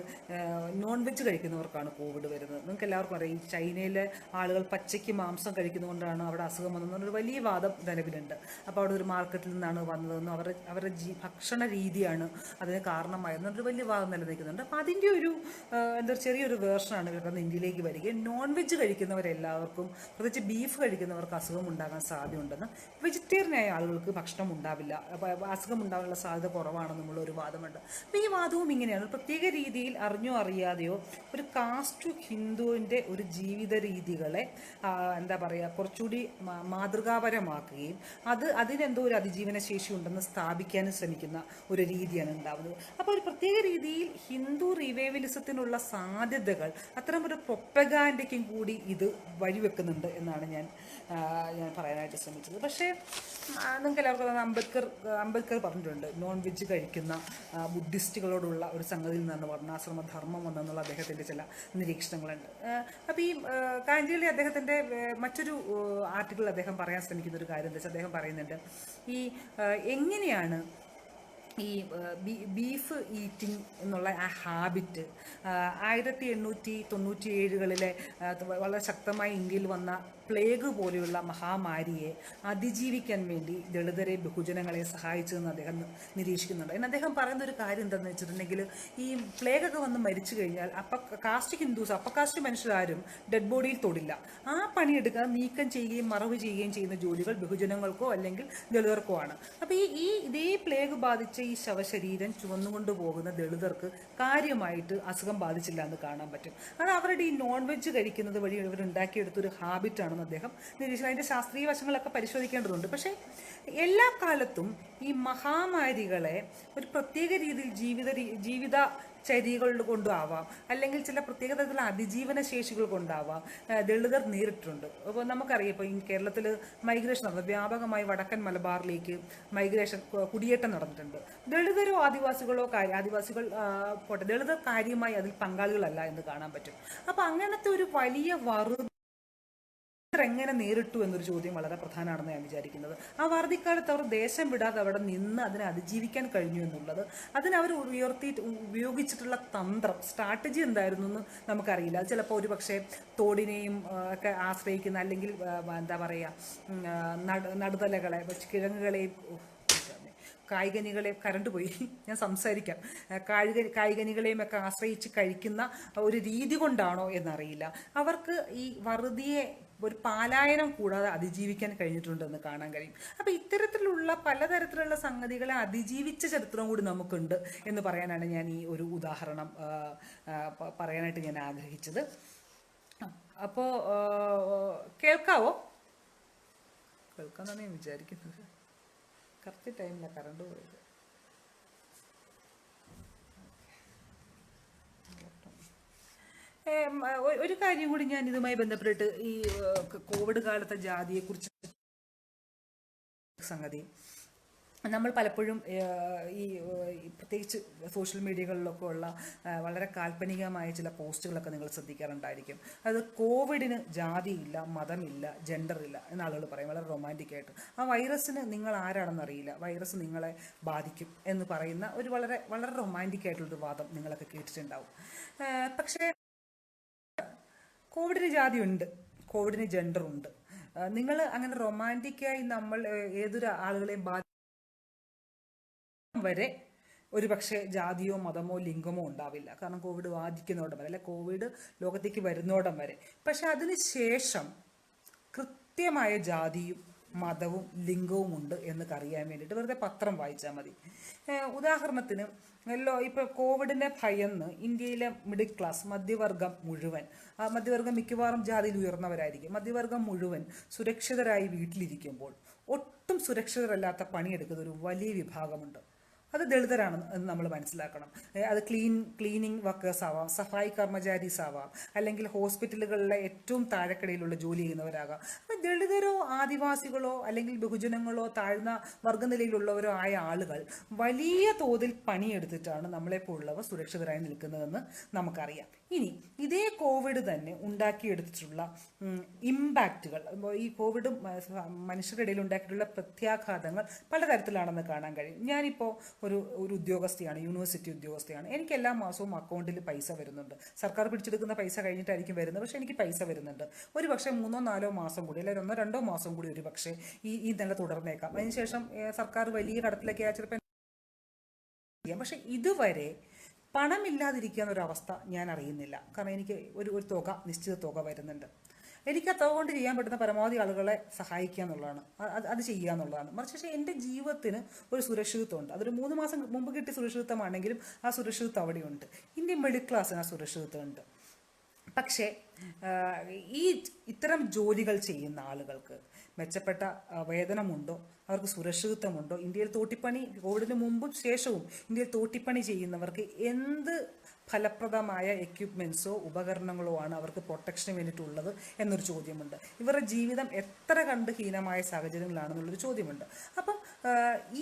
നോൺ വെജ് കഴിക്കുന്നവർക്കാണ് കോവിഡ് വരുന്നത്. നിങ്ങൾക്ക് എല്ലാവർക്കും അറിയാം, ഈ ചൈനയിലെ ആളുകൾ പച്ചയ്ക്ക് മാംസം കഴിക്കുന്നതുകൊണ്ടാണ് അവിടെ അസുഖം വന്നതെന്നൊരു വലിയ വാദം നിലവിലുണ്ട്. അപ്പോൾ അവിടെ ഒരു മാർക്കറ്റിൽ നിന്നാണ് വന്നതെന്നും അവരുടെ ഭക്ഷണ രീതിയാണ് അതിന് കാരണമായതെന്നൊരു വലിയ വാദം നിലനിൽക്കുന്നുണ്ട്. അപ്പോൾ അതിൻ്റെ ഒരു ചെറിയൊരു വേർഷനാണ് ഇവരുടെ ഇന്ത്യയിലേക്ക് വരികയും നോൺ വെജ് കഴിക്കുന്നവരെല്ലാവർക്കും, പ്രത്യേകിച്ച് ബീഫ് കഴിക്കുന്നവർക്ക് അസുഖം ഉണ്ടാകാൻ സാധ്യതയുണ്ടെന്ന്, വെജിറ്റേറിയനായ ആളുകൾക്ക് ഭക്ഷണം ഉണ്ടാവില്ല, അപ്പോൾ അസുഖം ഉണ്ടാകാനുള്ള സാധ്യത കുറവാണെന്നുള്ള ഒരു വാദം. അപ്പോൾ ഈ വാദവും ഇങ്ങനെയാണ്, പ്രത്യേക രീതിയിൽ അറിഞ്ഞോ അറിയാതെയോ ഒരു കാസ്റ്റ് ഹിന്ദുവിൻ്റെ ഒരു ജീവിത രീതികളെ എന്താ പറയുക കുറച്ചുകൂടി മാതൃകാപരമാക്കുകയും അതിനെന്തോ ഒരു അതിജീവന ശേഷി ഉണ്ടെന്ന് സ്ഥാപിക്കാനും ശ്രമിക്കുന്ന ഒരു രീതിയാണ് ഉണ്ടാവുന്നത്. അപ്പോൾ ഒരു പ്രത്യേക രീതിയിൽ ഹിന്ദു റിവൈവലിസത്തിനുള്ള സാധ്യതകൾ അത്തരം ഒരു പ്രൊപ്പഗാൻഡയ്ക്കും കൂടി ഇത് വഴിവെക്കുന്നുണ്ട് എന്നാണ് ഞാൻ പറയാനായിട്ട് ശ്രമിച്ചത്. പക്ഷേ നിങ്ങൾക്ക് എല്ലാവർക്കും അംബേദ്കർ പറഞ്ഞിട്ടുണ്ട്, നോൺ വെജ് കഴിക്കുന്ന ബുദ്ധിസ്റ്റുകളോടുള്ള ഒരു സംഗതിയിൽ നിന്നാണ് വർണ്ണാശ്രമ ധർമ്മം വന്നെന്നുള്ള അദ്ദേഹത്തിൻ്റെ ചില നിരീക്ഷണങ്ങളുണ്ട്. അപ്പോൾ ഈ കാഞ്ചിയിലെ അദ്ദേഹത്തിൻ്റെ മറ്റൊരു ആർട്ടിക്കിൾ അദ്ദേഹം പറയാൻ ശ്രമിക്കുന്ന ഒരു കാര്യം എന്താ വെച്ചാൽ അദ്ദേഹം പറയുന്നുണ്ട് ഈ എങ്ങനെയാണ് ഈ ബീഫ് ഈറ്റിംഗ് എന്നുള്ള ആ ഹാബിറ്റ് 1897 വളരെ ശക്തമായി ഇന്ത്യയിൽ വന്ന പ്ലേഗ് പോലെയുള്ള മഹാമാരിയെ അതിജീവിക്കാൻ വേണ്ടി ദളിതരെ ബഹുജനങ്ങളെ സഹായിച്ചതെന്ന് അദ്ദേഹം നിരീക്ഷിക്കുന്നുണ്ട്. അതിന് അദ്ദേഹം പറയുന്ന ഒരു കാര്യം എന്താണെന്ന് വെച്ചിട്ടുണ്ടെങ്കിൽ ഈ പ്ലേഗൊക്കെ വന്ന് മരിച്ചു കഴിഞ്ഞാൽ cast Hindus upper cast മനുഷ്യരാരും dead ബോഡിയിൽ തൊടില്ല. ആ പണിയെടുക്കാൻ നീക്കം ചെയ്യുകയും മറവ് ചെയ്യുകയും ചെയ്യുന്ന ജോലികൾ ബഹുജനങ്ങൾക്കോ അല്ലെങ്കിൽ ദളിതർക്കോ ആണ്. അപ്പോൾ ഇതേ പ്ലേഗ് ബാധിച്ച ഈ ശവശരീരം ചുവന്നുകൊണ്ട് പോകുന്ന ദളിതർക്ക് കാര്യമായിട്ട് അസുഖം ബാധിച്ചില്ല എന്ന് കാണാൻ പറ്റും. അത് അവരുടെ ഈ നോൺ വെജ് കഴിക്കുന്നത് വഴി ഇവരുണ്ടാക്കിയെടുത്തൊരു ഹാബിറ്റാണ് അദ്ദേഹം നിരീക്ഷിക്കുന്നത്. അതിൻ്റെ ശാസ്ത്രീയ വശങ്ങളൊക്കെ പരിശോധിക്കേണ്ടതുണ്ട്. പക്ഷേ എല്ലാ കാലത്തും ഈ മഹാമാരികളെ ഒരു പ്രത്യേക രീതിയിൽ ജീവിത ചര്യകൾ കൊണ്ടാവാം, അല്ലെങ്കിൽ ചില പ്രത്യേക തരത്തിലുള്ള അതിജീവന ശേഷികൾ കൊണ്ടാവാം ദളിതർ നേരിട്ടുണ്ട്. അപ്പോൾ നമുക്കറിയാം, ഇപ്പോൾ ഈ കേരളത്തിൽ മൈഗ്രേഷൻ നടന്നത് വ്യാപകമായി വടക്കൻ മലബാറിലേക്ക് മൈഗ്രേഷൻ കുടിയേറ്റം നടന്നിട്ടുണ്ട്. ദളിതരോ ആദിവാസികൾ പോട്ടെ, ദളിതർ കാര്യമായി അതിൽ പങ്കാളികളല്ല എന്ന് കാണാൻ പറ്റും. അപ്പോൾ അങ്ങനത്തെ ഒരു വലിയ എങ്ങനെ നേരിട്ടു എന്നൊരു ചോദ്യം വളരെ പ്രധാനമാണെന്ന് ഞാൻ വിചാരിക്കുന്നത്. ആ വാർദ്ധക്കാലത്ത് അവർ ദേശം വിടാതെ അവിടെ നിന്ന് അതിനെ അതിജീവിക്കാൻ കഴിഞ്ഞു എന്നുള്ളത്, അതിനവർ ഉപയോഗിച്ചിട്ടുള്ള സ്ട്രാറ്റജി എന്തായിരുന്നു എന്ന് നമുക്കറിയില്ല. അത് ചിലപ്പോൾ ഒരു പക്ഷേ തോടിനെയും ഒക്കെ ആശ്രയിക്കുന്ന, അല്ലെങ്കിൽ എന്താ പറയുക നടുതലകളെ കിഴങ്ങുകളെയും കായ്കനികളെ കരണ്ട് പോയി ഞാൻ സംസാരിക്കാം കായ്കനികളെയും ഒക്കെ ആശ്രയിച്ച് കഴിക്കുന്ന ഒരു രീതി കൊണ്ടാണോ എന്നറിയില്ല. അവർക്ക് ഈ വറുതിയെ ഒരു പാലായനം കൂടാതെ അതിജീവിക്കാൻ കഴിഞ്ഞിട്ടുണ്ടെന്ന് കാണാൻ കഴിയും. അപ്പോൾ ഇത്തരത്തിലുള്ള പലതരത്തിലുള്ള സംഗതികളെ അതിജീവിച്ച ചരിത്രം കൂടി നമുക്കുണ്ട് എന്ന് പറയാനാണ് ഞാൻ ഈ ഒരു ഉദാഹരണം പറയാനായിട്ട് ഞാൻ ആഗ്രഹിച്ചത്. അപ്പോൾ കേൾക്കാമെന്നാണ് ഞാൻ വിചാരിക്കുന്നത്. കറക്റ്റ് ടൈമിലാണ് കറണ്ട് പോയത്. ഒരു കാര്യം കൂടി ഞാൻ ഇതുമായി ബന്ധപ്പെട്ടിട്ട് ഈ കോവിഡ് കാലത്തെ ജാതിയെക്കുറിച്ച് സംഗതി നമ്മൾ പലപ്പോഴും ഈ പ്രത്യേകിച്ച് സോഷ്യൽ മീഡിയകളിലൊക്കെ ഉള്ള വളരെ കാൽപ്പനികമായ ചില പോസ്റ്റുകളൊക്കെ നിങ്ങൾ ശ്രദ്ധിക്കാറുണ്ടായിരിക്കും. അത് കോവിഡിന് ജാതിയില്ല, മതമില്ല, ജെൻഡറില്ല എന്ന് ആളുകൾ പറയും വളരെ റൊമാൻറ്റിക്കായിട്ട്. ആ വൈറസിന് നിങ്ങൾ ആരാണെന്ന് അറിയില്ല, വൈറസ് നിങ്ങളെ ബാധിക്കും എന്ന് പറയുന്ന ഒരു വളരെ വളരെ റൊമാൻറ്റിക്കായിട്ടുള്ളൊരു വാദം നിങ്ങളൊക്കെ കേട്ടിട്ടുണ്ടാവും. പക്ഷേ കോവിഡിന് ജാതിയുണ്ട്, കോവിഡിന് ജെൻഡറുണ്ട്. നിങ്ങൾ അങ്ങനെ റൊമാൻറ്റിക്കായി നമ്മൾ ഏതൊരു ആളുകളെയും വരെ ഒരു പക്ഷേ ജാതിയോ മതമോ ലിംഗമോ ഉണ്ടാവില്ല. കാരണം കോവിഡ് ബാധിക്കുന്നോടം വരെ, അല്ലെ കോവിഡ് ലോകത്തേക്ക് വരുന്നോടം വരെ. പക്ഷെ അതിന് ശേഷം കൃത്യമായ ജാതിയും മതവും ലിംഗവും ഉണ്ട് എന്നൊക്കെ അറിയാൻ വേണ്ടിയിട്ട് വെറുതെ പത്രം വായിച്ചാൽ മതി. ഉദാഹരണത്തിന് ഇപ്പോൾ കോവിഡിനെ ഭയന്ന് ഇന്ത്യയിലെ മിഡിൽ ക്ലാസ് മധ്യവർഗം മുഴുവൻ, മധ്യവർഗം മിക്കവാറും ജാതിയിൽ ഉയർന്നവരായിരിക്കും, മധ്യവർഗം മുഴുവൻ സുരക്ഷിതരായി വീട്ടിലിരിക്കുമ്പോൾ ഒട്ടും സുരക്ഷിതരല്ലാത്ത പണിയെടുക്കുന്ന ഒരു വലിയ വിഭാഗമുണ്ട്. അത് ദളിതരാണ് എന്ന് നമ്മൾ മനസ്സിലാക്കണം. അത് ക്ലീനിങ് വർക്കേഴ്സ് ആവാം, സഫായി കർമ്മചാരീസ് ആവാം, അല്ലെങ്കിൽ ഹോസ്പിറ്റലുകളിലെ ഏറ്റവും താഴെക്കടയിലുള്ള ജോലി ചെയ്യുന്നവരാകാം. അപ്പം ദളിതരോ ആദിവാസികളോ അല്ലെങ്കിൽ ബഹുജനങ്ങളോ താഴ്ന്ന വർഗ്ഗനിലയിലുള്ളവരോ ആയ ആളുകൾ വലിയ തോതിൽ പണിയെടുത്തിട്ടാണ് നമ്മളെപ്പോലുള്ളവർ സുരക്ഷിതരായി നിൽക്കുന്നതെന്ന് നമുക്കറിയാം. ഇനി ഇതേ കോവിഡ് തന്നെ ഉണ്ടാക്കിയെടുത്തിട്ടുള്ള ഇമ്പാക്റ്റുകൾ, ഈ കോവിഡ് മനുഷ്യരുടെ ഇടയിൽ ഉണ്ടാക്കിയിട്ടുള്ള പ്രത്യാഘാതങ്ങൾ പലതരത്തിലാണെന്ന് കാണാൻ കഴിയും. ഞാനിപ്പോൾ ഒരു ഉദ്യോഗസ്ഥയാണ്, യൂണിവേഴ്സിറ്റി ഉദ്യോഗസ്ഥയാണ്. എനിക്ക് എല്ലാ മാസവും അക്കൗണ്ടിൽ പൈസ വരുന്നുണ്ട്. സർക്കാർ പിടിച്ചെടുക്കുന്ന പൈസ കഴിഞ്ഞിട്ടായിരിക്കും വരുന്നത്, പക്ഷേ എനിക്ക് പൈസ വരുന്നുണ്ട്. ഒരു പക്ഷേ 3-4 മാസം കൂടി, അല്ലെങ്കിൽ 1-2 മാസം കൂടി ഒരു പക്ഷേ ഈ നില തുടർന്നേക്കാം. അതിനുശേഷം സർക്കാർ വലിയ കടത്തിലേക്ക് ചിലപ്പോൾ. പക്ഷെ ഇതുവരെ പണമില്ലാതിരിക്കുക എന്നൊരവസ്ഥ ഞാൻ അറിയുന്നില്ല. കാരണം എനിക്ക് ഒരു നിശ്ചിത തുക വരുന്നുണ്ട്. എനിക്ക് ആ തുക കൊണ്ട് ചെയ്യാൻ പറ്റുന്ന പരമാവധി ആളുകളെ സഹായിക്കുക എന്നുള്ളതാണ്, അത് ചെയ്യുക എന്നുള്ളതാണ്. മറിച്ച് പക്ഷേ എൻ്റെ ജീവിതത്തിന് ഒരു സുരക്ഷിതത്വമുണ്ട്. അതൊരു 3 മാസം മുമ്പ് കിട്ടിയ സുരക്ഷിതത്വമാണെങ്കിലും ആ സുരക്ഷിതത്വം അവിടെയുണ്ട്. ഇന്ത്യൻ മിഡിൽ ക്ലാസ്സിന് ആ സുരക്ഷിതത്വമുണ്ട്. പക്ഷേ ഇത്തരം ജോലികൾ ചെയ്യുന്ന ആളുകൾക്ക് മെച്ചപ്പെട്ട വേതനമുണ്ടോ, അവർക്ക് സുരക്ഷിതത്വമുണ്ടോ? ഇന്ത്യയിൽ തോട്ടിപ്പണി, കോവിഡിന് മുമ്പും ശേഷവും ഇന്ത്യയിൽ തോട്ടിപ്പണി ചെയ്യുന്നവർക്ക് എന്ത് ഫലപ്രദമായ എക്യുപ്മെൻറ്റ്സോ ഉപകരണങ്ങളോ ആണ് അവർക്ക് പ്രൊട്ടക്ഷന് വേണ്ടിയിട്ടുള്ളത് എന്നൊരു ചോദ്യമുണ്ട്. ഇവരുടെ ജീവിതം എത്ര കണ്ട് ഹീനമായ സാഹചര്യങ്ങളാണെന്നുള്ളൊരു ചോദ്യമുണ്ട്. അപ്പം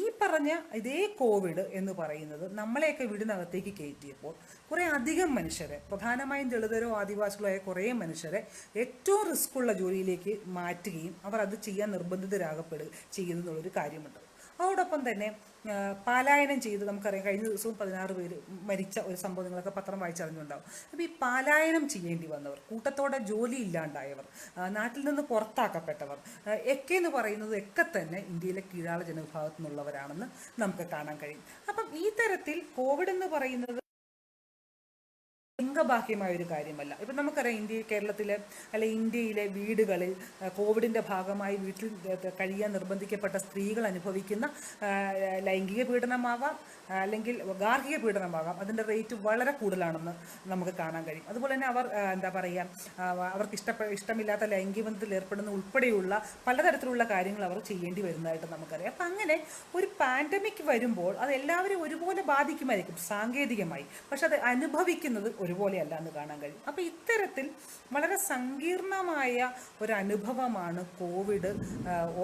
ഈ പറഞ്ഞ ഇതേ കോവിഡ് എന്ന് പറയുന്നത് നമ്മളെയൊക്കെ വീടിനകത്തേക്ക് കയറ്റിയപ്പോൾ കുറേ അധികം മനുഷ്യരെ, പ്രധാനമായും ദളിതരോ ആദിവാസികളോ ആയ കുറേ മനുഷ്യരെ ഏറ്റവും റിസ്ക്കുള്ള ജോലിയിലേക്ക് മാറ്റുകയും അവർ അത് ചെയ്യാൻ നിർബന്ധിതരാകപ്പെടുകയും ചെയ്യുന്നതെന്നുള്ളൊരു കാര്യമുണ്ട്. അതോടൊപ്പം തന്നെ പലായനം ചെയ്ത്, നമുക്കറിയാം കഴിഞ്ഞ ദിവസവും 16 പേര് മരിച്ച ഒരു സംഭവം നിങ്ങളൊക്കെ പത്രം വായിച്ചറിഞ്ഞുണ്ടാവും. അപ്പോൾ ഈ പലായനം ചെയ്യേണ്ടി വന്നവർ, കൂട്ടത്തോടെ ജോലി ഇല്ലാണ്ടായവർ, നാട്ടിൽ നിന്ന് പുറത്താക്കപ്പെട്ടവർ ഒക്കെ എന്ന് പറയുന്നത് ഒക്കെ തന്നെ ഇന്ത്യയിലെ കീഴാള ജനവിഭാഗത്തു നിന്നുള്ളവരാണെന്ന് നമുക്ക് കാണാൻ കഴിയും. അപ്പം ഈ തരത്തിൽ കോവിഡ് എന്ന് പറയുന്നത് ലിംഗബാഹ്യമായ ഒരു കാര്യമല്ല. ഇപ്പം നമുക്കറിയാം കേരളത്തിലെ ഇന്ത്യയിലെ വീടുകളിൽ കോവിഡിൻ്റെ ഭാഗമായി വീട്ടിൽ കഴിയാൻ നിർബന്ധിക്കപ്പെട്ട സ്ത്രീകൾ അനുഭവിക്കുന്ന ലൈംഗിക പീഡനമാവാം, അല്ലെങ്കിൽ ഗാർഹിക പീഡനമാകാം. അതിൻ്റെ റേറ്റ് വളരെ കൂടുതലാണെന്ന് നമുക്ക് കാണാൻ കഴിയും. അതുപോലെ തന്നെ അവർ അവർക്ക് ഇഷ്ടമില്ലാത്ത ലൈംഗിക ബന്ധത്തിൽ ഏർപ്പെടുന്ന ഉൾപ്പെടെയുള്ള പലതരത്തിലുള്ള കാര്യങ്ങൾ അവർ ചെയ്യേണ്ടി വരുന്നതായിട്ട് നമുക്കറിയാം. അപ്പം അങ്ങനെ ഒരു പാൻഡമിക് വരുമ്പോൾ അത് എല്ലാവരും ഒരുപോലെ ബാധിക്കുമായിരിക്കും സാങ്കേതികമായി, പക്ഷെ അത് അനുഭവിക്കുന്നത് ഒരുപോലെയല്ല എന്ന് കാണാൻ കഴിയും. അപ്പോൾ ഇത്തരത്തിൽ വളരെ സങ്കീർണമായ ഒരു അനുഭവമാണ് കോവിഡ്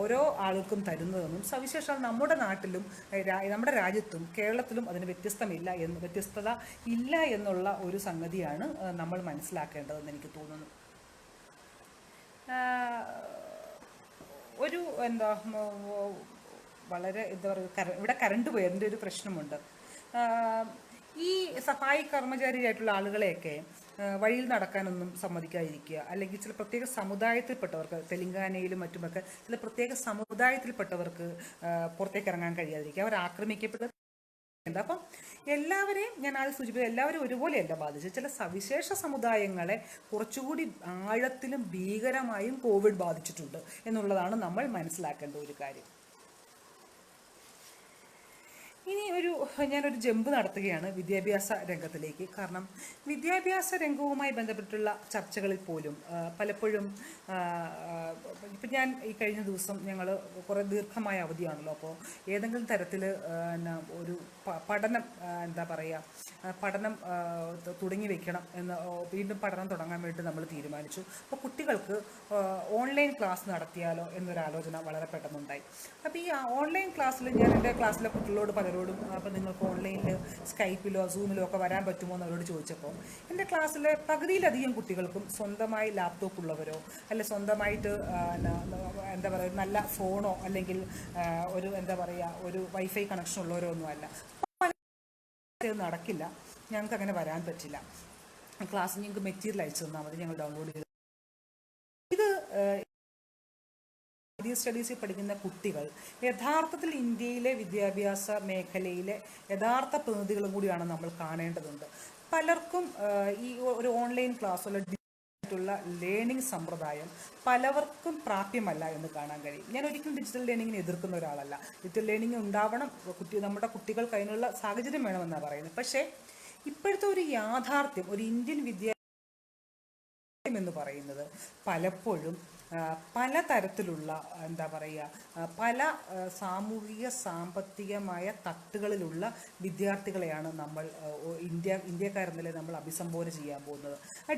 ഓരോ ആൾക്കും തരുന്നതെന്നും, സവിശേഷം നമ്മുടെ നാട്ടിലും നമ്മുടെ രാജ്യത്തും കേരളത്തിലും അതിന് വ്യത്യസ്തത ഇല്ല എന്നുള്ള ഒരു സംഗതിയാണ് നമ്മൾ മനസ്സിലാക്കേണ്ടതെന്ന് എനിക്ക് തോന്നുന്നു. ഒരു വളരെ പറയുക, ഇവിടെ കറണ്ട് പോയതിൻ്റെ ഒരു പ്രശ്നമുണ്ട്. ഈ സഫായി കർമ്മചാരിയായിട്ടുള്ള ആളുകളെയൊക്കെ വഴിയിൽ നടക്കാനൊന്നും സമ്മതിക്കാതിരിക്കുക, അല്ലെങ്കിൽ ചില പ്രത്യേക സമുദായത്തിൽപ്പെട്ടവർക്ക്, തെലങ്കാനയിലും മറ്റുമൊക്കെ ചില പ്രത്യേക സമുദായത്തിൽപ്പെട്ടവർക്ക് പുറത്തേക്ക് ഇറങ്ങാൻ കഴിയാതിരിക്കുക, അവർ ആക്രമിക്കപ്പെട്ട. അപ്പം എല്ലാവരെയും ഞാൻ ആദ്യം സൂചിപ്പിച്ചത് എല്ലാവരും ഒരുപോലെയല്ല ബാധിച്ചത്. ചില സവിശേഷ സമുദായങ്ങളെ കുറച്ചുകൂടി ആഴത്തിലും ഭീകരമായും കോവിഡ് ബാധിച്ചിട്ടുണ്ട് എന്നുള്ളതാണ് നമ്മൾ മനസ്സിലാക്കേണ്ട ഒരു കാര്യം. ഇനി ഞാനൊരു ജമ്പ് നടത്തുകയാണ് വിദ്യാഭ്യാസ രംഗത്തിലേക്ക്. കാരണം വിദ്യാഭ്യാസ രംഗവുമായി ബന്ധപ്പെട്ടുള്ള ചർച്ചകളിൽ പോലും പലപ്പോഴും ഇപ്പം ഞാൻ ഈ കഴിഞ്ഞ ദിവസം ഞങ്ങൾ കുറേ ദീർഘമായ അവധിയാണല്ലോ, അപ്പോൾ ഏതെങ്കിലും തരത്തിൽ ഒരു പഠനം പഠനം തുടങ്ങി വെക്കണം എന്ന്, വീണ്ടും പഠനം തുടങ്ങാൻ വേണ്ടി നമ്മൾ തീരുമാനിച്ചു. അപ്പോൾ കുട്ടികൾക്ക് ഓൺലൈൻ ക്ലാസ് നടത്തിയാലോ എന്നൊരാലോചന വളരെ പെട്ടെന്നുണ്ടായി. അപ്പോൾ ഈ ഓൺലൈൻ ക്ലാസ്സിൽ ഞാൻ എൻ്റെ ക്ലാസ്സിലെ കുട്ടികളോട് പലരോടും, അപ്പോൾ നിങ്ങൾക്ക് ഓൺലൈനിൽ സ്കൈപ്പിലോ സൂമിലോ ഒക്കെ വരാൻ പറ്റുമോ എന്ന് അവരോട് ചോദിച്ചപ്പോൾ എൻ്റെ ക്ലാസ്സിലെ പകുതിയിലധികം കുട്ടികൾക്കും സ്വന്തമായി ലാപ്ടോപ്പ് ഉള്ളവരോ അല്ലെ സ്വന്തമായിട്ട് നല്ല ഫോണോ അല്ലെങ്കിൽ ഒരു വൈഫൈ കണക്ഷൻ ഉള്ളവരോ ഒന്നുമല്ല. നടക്കില്ല, ഞങ്ങൾക്ക് അങ്ങനെ വരാൻ പറ്റില്ല, ക്ലാസ് ഞങ്ങൾക്ക് മെറ്റീരിയൽ അയച്ചു തന്നാൽ മതി, ഞങ്ങൾ ഡൗൺലോഡ് ചെയ്ത്. ഇത് സ്റ്റഡീസിൽ പഠിക്കുന്ന കുട്ടികൾ യഥാർത്ഥത്തിൽ ഇന്ത്യയിലെ വിദ്യാഭ്യാസ മേഖലയിലെ യഥാർത്ഥ പ്രതിനിധികളും കൂടിയാണ് നമ്മൾ കാണേണ്ടതുണ്ട്. പലർക്കും ഈ ഒരു ഓൺലൈൻ ക്ലാസ്സുള്ള ആയിട്ടുള്ള ലേണിംഗ് സമ്പ്രദായം പലവർക്കും പ്രാപ്യമല്ല എന്ന് കാണാൻ കഴിയും. ഞാൻ ഒരിക്കലും ഡിജിറ്റൽ ലേണിങ്ങിനെ എതിർക്കുന്ന ഒരാളല്ല. ഡിജിറ്റൽ ലേണിംഗ് ഉണ്ടാവണം, നമ്മുടെ കുട്ടികൾക്ക് അതിനുള്ള സാഹചര്യം വേണമെന്നാണ് പറയുന്നത്. പക്ഷേ ഇപ്പോഴത്തെ ഒരു യാഥാർത്ഥ്യം, ഒരു ഇന്ത്യൻ വിദ്യാലയം എന്ന് പറയുന്നത് പലപ്പോഴും പലതരത്തിലുള്ള എന്താ പറയുക, പല സാമൂഹിക സാമ്പത്തികമായ തട്ടുകളിലുള്ള വിദ്യാർത്ഥികളെയാണ് നമ്മൾ ഇന്ത്യക്കാരെന്നല്ലേ നമ്മൾ അഭിസംബോധന ചെയ്യാൻ പോകുന്നത്. ആ